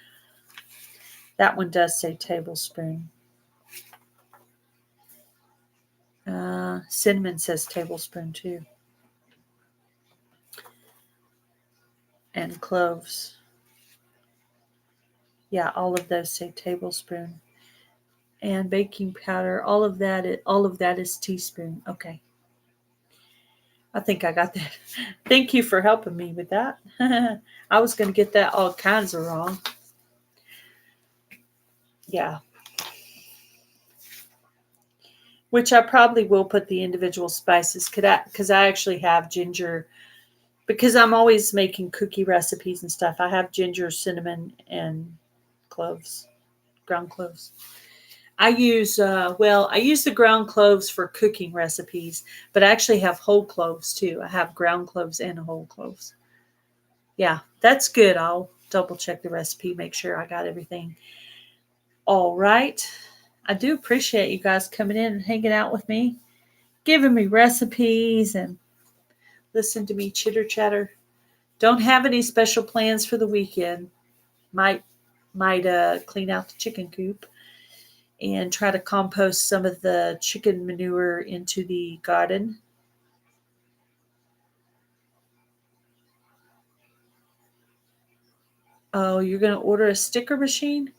That one does say tablespoon. Cinnamon says tablespoon too. And cloves. Yeah, all of those say tablespoon. And baking powder, all of that is teaspoon. Okay. I think I got that. Thank you for helping me with that. I was going to get that all kinds of wrong. Yeah. Which I probably will put the individual spices because I actually have ginger, because I'm always making cookie recipes and stuff. I have ginger, cinnamon, and cloves, ground cloves. I use the ground cloves for cooking recipes, but I actually have whole cloves too. I have ground cloves and whole cloves. Yeah, that's good. I'll double check the recipe, make sure I got everything all right. I do appreciate you guys coming in and hanging out with me, giving me recipes and listen to me chitter chatter. Don't have any special plans for the weekend. Might clean out the chicken coop and try to compost some of the chicken manure into the garden. Oh, you're going to order a sticker machine?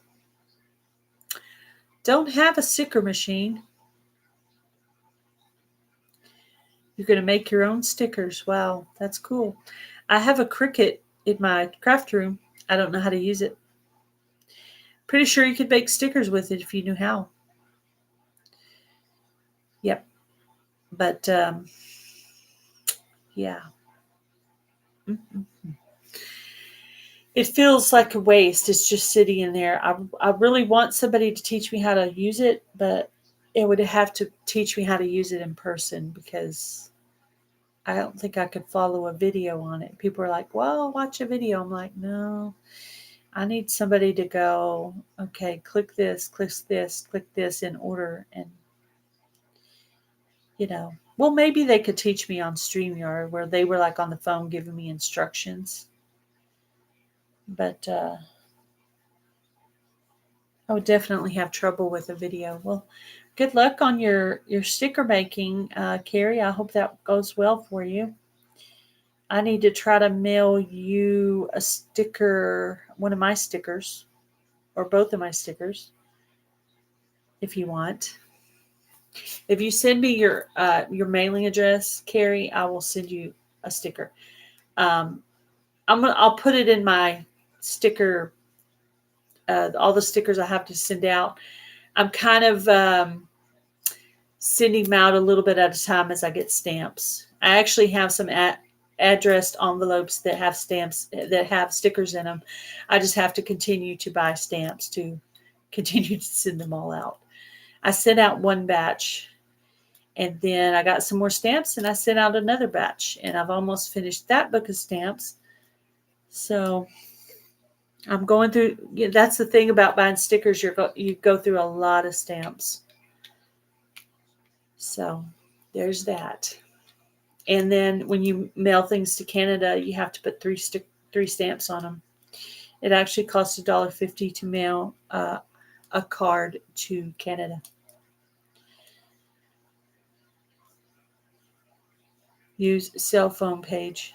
Don't have a sticker machine. You're going to make your own stickers. Wow, that's cool. I have a Cricut in my craft room. I don't know how to use it. Pretty sure you could make stickers with it if you knew how. Yep. But yeah. Mm-hmm. It feels like a waste. It's just sitting in there. I really want somebody to teach me how to use it, but it would have to teach me how to use it in person because I don't think I could follow a video on it. People are like, well, watch a video. I'm like, no, I need somebody to go, okay, click this in order. And, well, maybe they could teach me on StreamYard where they were like on the phone giving me instructions. But I would definitely have trouble with a video. Well, good luck on your sticker making, Carrie. I hope that goes well for you. I need to try to mail you a sticker, one of my stickers, or both of my stickers, if you want. If you send me your mailing address, Carrie, I will send you a sticker. I'll put it in my sticker. All the stickers I have to send out. I'm kind of sending them out a little bit at a time as I get stamps. I actually have some addressed envelopes that have stamps that have stickers in them. I just have to continue to buy stamps to continue to send them all out. I sent out one batch and then I got some more stamps and I sent out another batch and I've almost finished that book of stamps. So I'm going through, that's the thing about buying stickers. You go through a lot of stamps. So there's that. And then when you mail things to Canada, you have to put three stamps on them. It actually costs $1.50 to mail a card to Canada. Use cell phone page.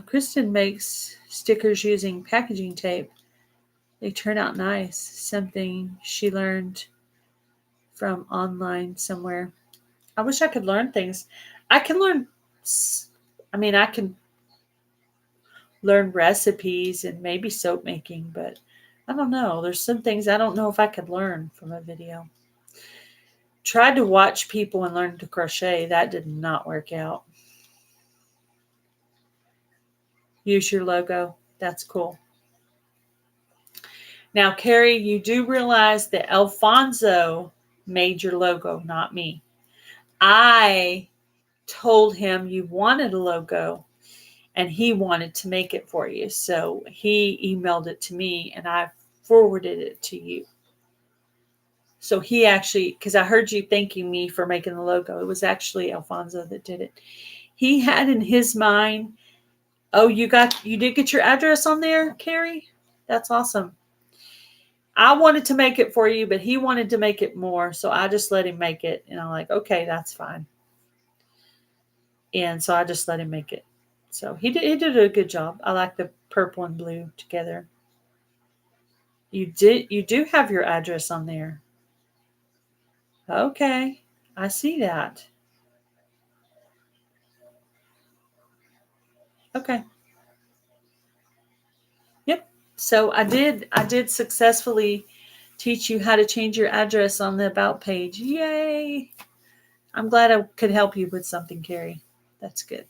Kristen makes stickers using packaging tape. They turn out nice. Something she learned from online somewhere. I wish I could learn things. I can learn, I can learn recipes and maybe soap making, but I don't know. There's some things I don't know if I could learn from a video. Tried to watch people and learn to crochet. That did not work out. use your logo. That's cool. Now, Carrie, you do realize that Alfonso made your logo, not me. I told him you wanted a logo and he wanted to make it for you. So he emailed it to me and I forwarded it to you. So he actually, because I heard you thanking me for making the logo, it was actually Alfonso that did it. He had in his mind, oh, you did get your address on there, Carrie? That's awesome. I wanted to make it for you, but he wanted to make it more. So I just let him make it. And I'm like, okay, that's fine. And so I just let him make it. So he did a good job. I like the purple and blue together. You do have your address on there. Okay. I see that. Okay. Yep. So I did successfully teach you how to change your address on the about page. Yay. I'm glad I could help you with something, Carrie. That's good.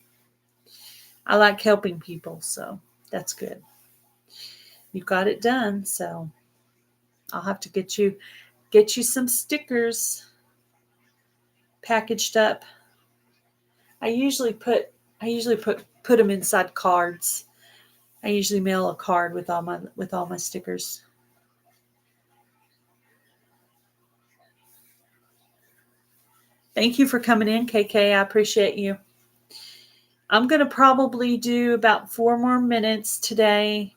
I like helping people, so that's good. You got it done, so I'll have to get you some stickers packaged up. I usually put them inside cards. I usually mail a card with all my stickers. Thank you for coming in, KK. I appreciate you. I'm going to probably do about 4 more minutes today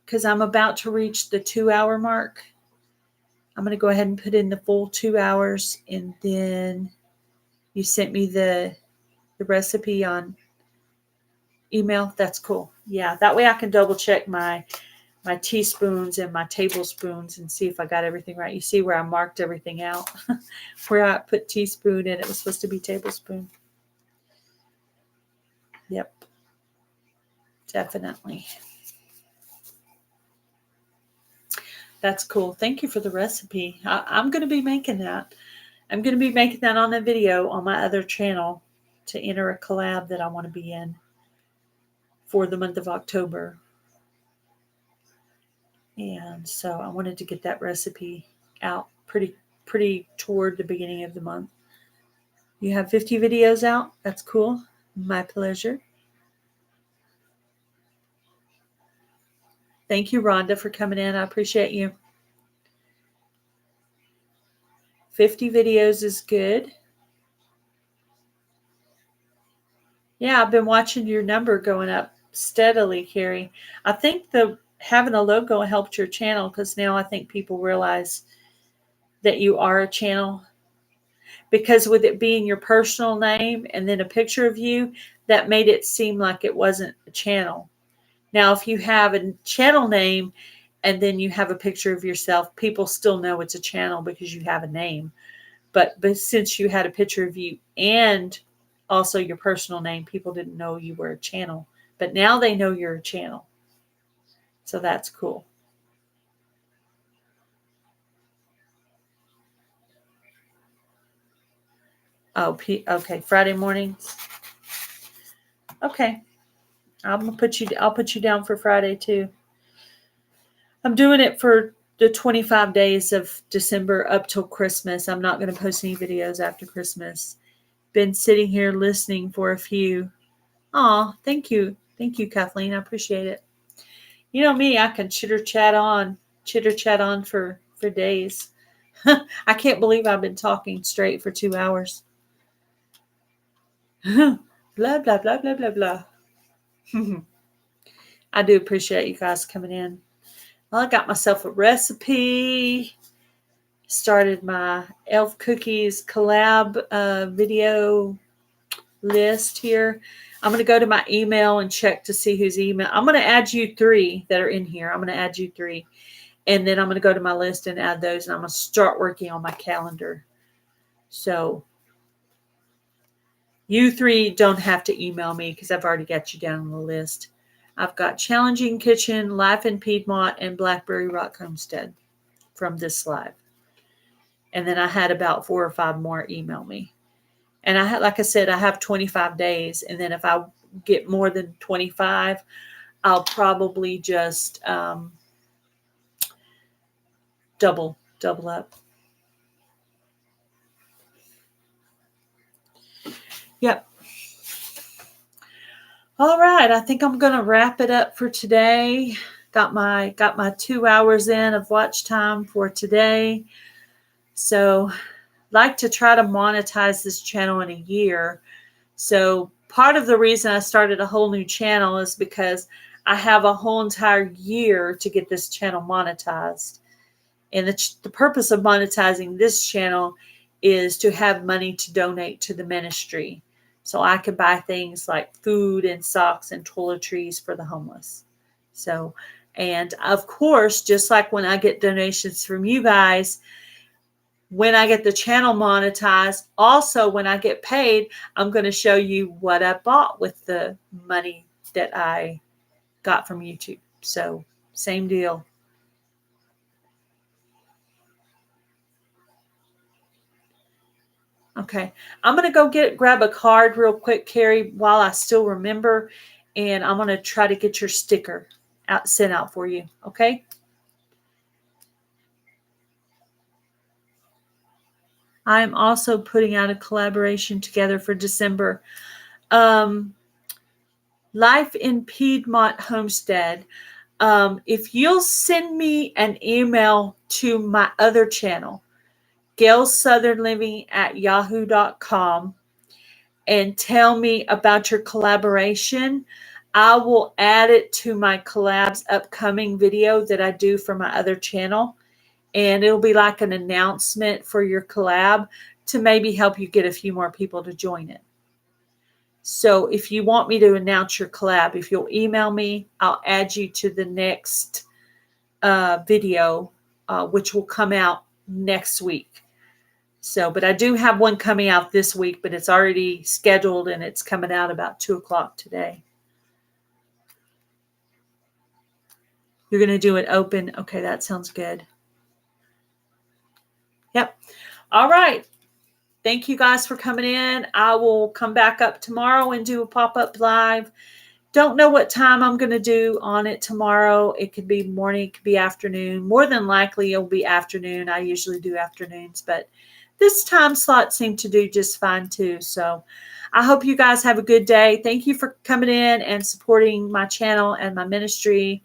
because I'm about to reach the 2-hour mark. I'm going to go ahead and put in the full 2 hours, and then you sent me the recipe on email. That's cool. Yeah, that way I can double check my teaspoons and my tablespoons and see if I got everything right. You see where I marked everything out? Where I put teaspoon and it was supposed to be tablespoon. Yep. Definitely. That's cool. Thank you for the recipe. I'm going to be making that. I'm going to be making that on a video on my other channel to enter a collab that I want to be in for the month of October. And so I wanted to get that recipe out pretty toward the beginning of the month. You have 50 videos out? That's cool. My pleasure. Thank you, Rhonda, for coming in. I appreciate you. 50 videos is good. Yeah, I've been watching your number going up steadily, Carrie. I think having a logo helped your channel because now I think people realize that you are a channel. Because with it being your personal name and then a picture of you, that made it seem like it wasn't a channel. Now, if you have a channel name and then you have a picture of yourself, people still know it's a channel because you have a name. But since you had a picture of you and also your personal name, people didn't know you were a channel. But now they know you're a channel. So that's cool. Oh, okay. Friday mornings. Okay. I'll put you down for Friday too. I'm doing it for the 25 days of December up till Christmas. I'm not going to post any videos after Christmas. Been sitting here listening for a few. Aw, thank you. Thank you, Kathleen. I appreciate it. You know me, I can chitter chat on for days. I can't believe I've been talking straight for 2 hours. Blah, blah, blah, blah, blah, blah. I do appreciate you guys coming in. Well, I got myself a recipe. Started my elf cookies collab video list here. I'm going to go to my email and check to see who's email. I'm going to add you 3 that are in here. I'm going to add you 3. And then I'm going to go to my list and add those. And I'm going to start working on my calendar. So you 3 don't have to email me because I've already got you down on the list. I've got Challenging Kitchen, Life in Piedmont, and Blackberry Rock Homestead from this live. And then I had about 4 or 5 more email me. And like I said, I have 25 days. And then if I get more than 25, I'll probably just double up. Yep. All right, I think I'm going to wrap it up for today. Got my 2 hours in of watch time for today. So, like to try to monetize this channel in a year. So, part of the reason I started a whole new channel is because I have a whole entire year to get this channel monetized. And the purpose of monetizing this channel is to have money to donate to the ministry. So I can buy things like food and socks and toiletries for the homeless. So, and of course, just like when I get donations from you guys, when I get the channel monetized, also when I get paid, I'm going to show you what I bought with the money that I got from YouTube. So, same deal. Okay, I'm going to go grab a card real quick, Carrie, while I still remember, and I'm going to try to get your sticker sent out for you, okay? I'm also putting out a collaboration together for December. Life in Piedmont Homestead. If you'll send me an email to my other channel, galessouthernliving@yahoo.com, and tell me about your collaboration, I will add it to my collabs upcoming video that I do for my other channel. And it'll be like an announcement for your collab to maybe help you get a few more people to join it. So if you want me to announce your collab, if you'll email me, I'll add you to the next video, which will come out next week. So, but I do have one coming out this week, but it's already scheduled and it's coming out about 2 o'clock today. You're going to do it open. Okay, that sounds good. Yep. All right. Thank you guys for coming in. I will come back up tomorrow and do a pop-up live. Don't know what time I'm going to do on it tomorrow. It could be morning, it could be afternoon. More than likely, it'll be afternoon. I usually do afternoons, but this time slot seemed to do just fine too. So I hope you guys have a good day. Thank you for coming in and supporting my channel and my ministry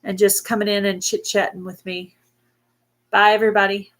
and just coming in and chit-chatting with me. Bye, everybody.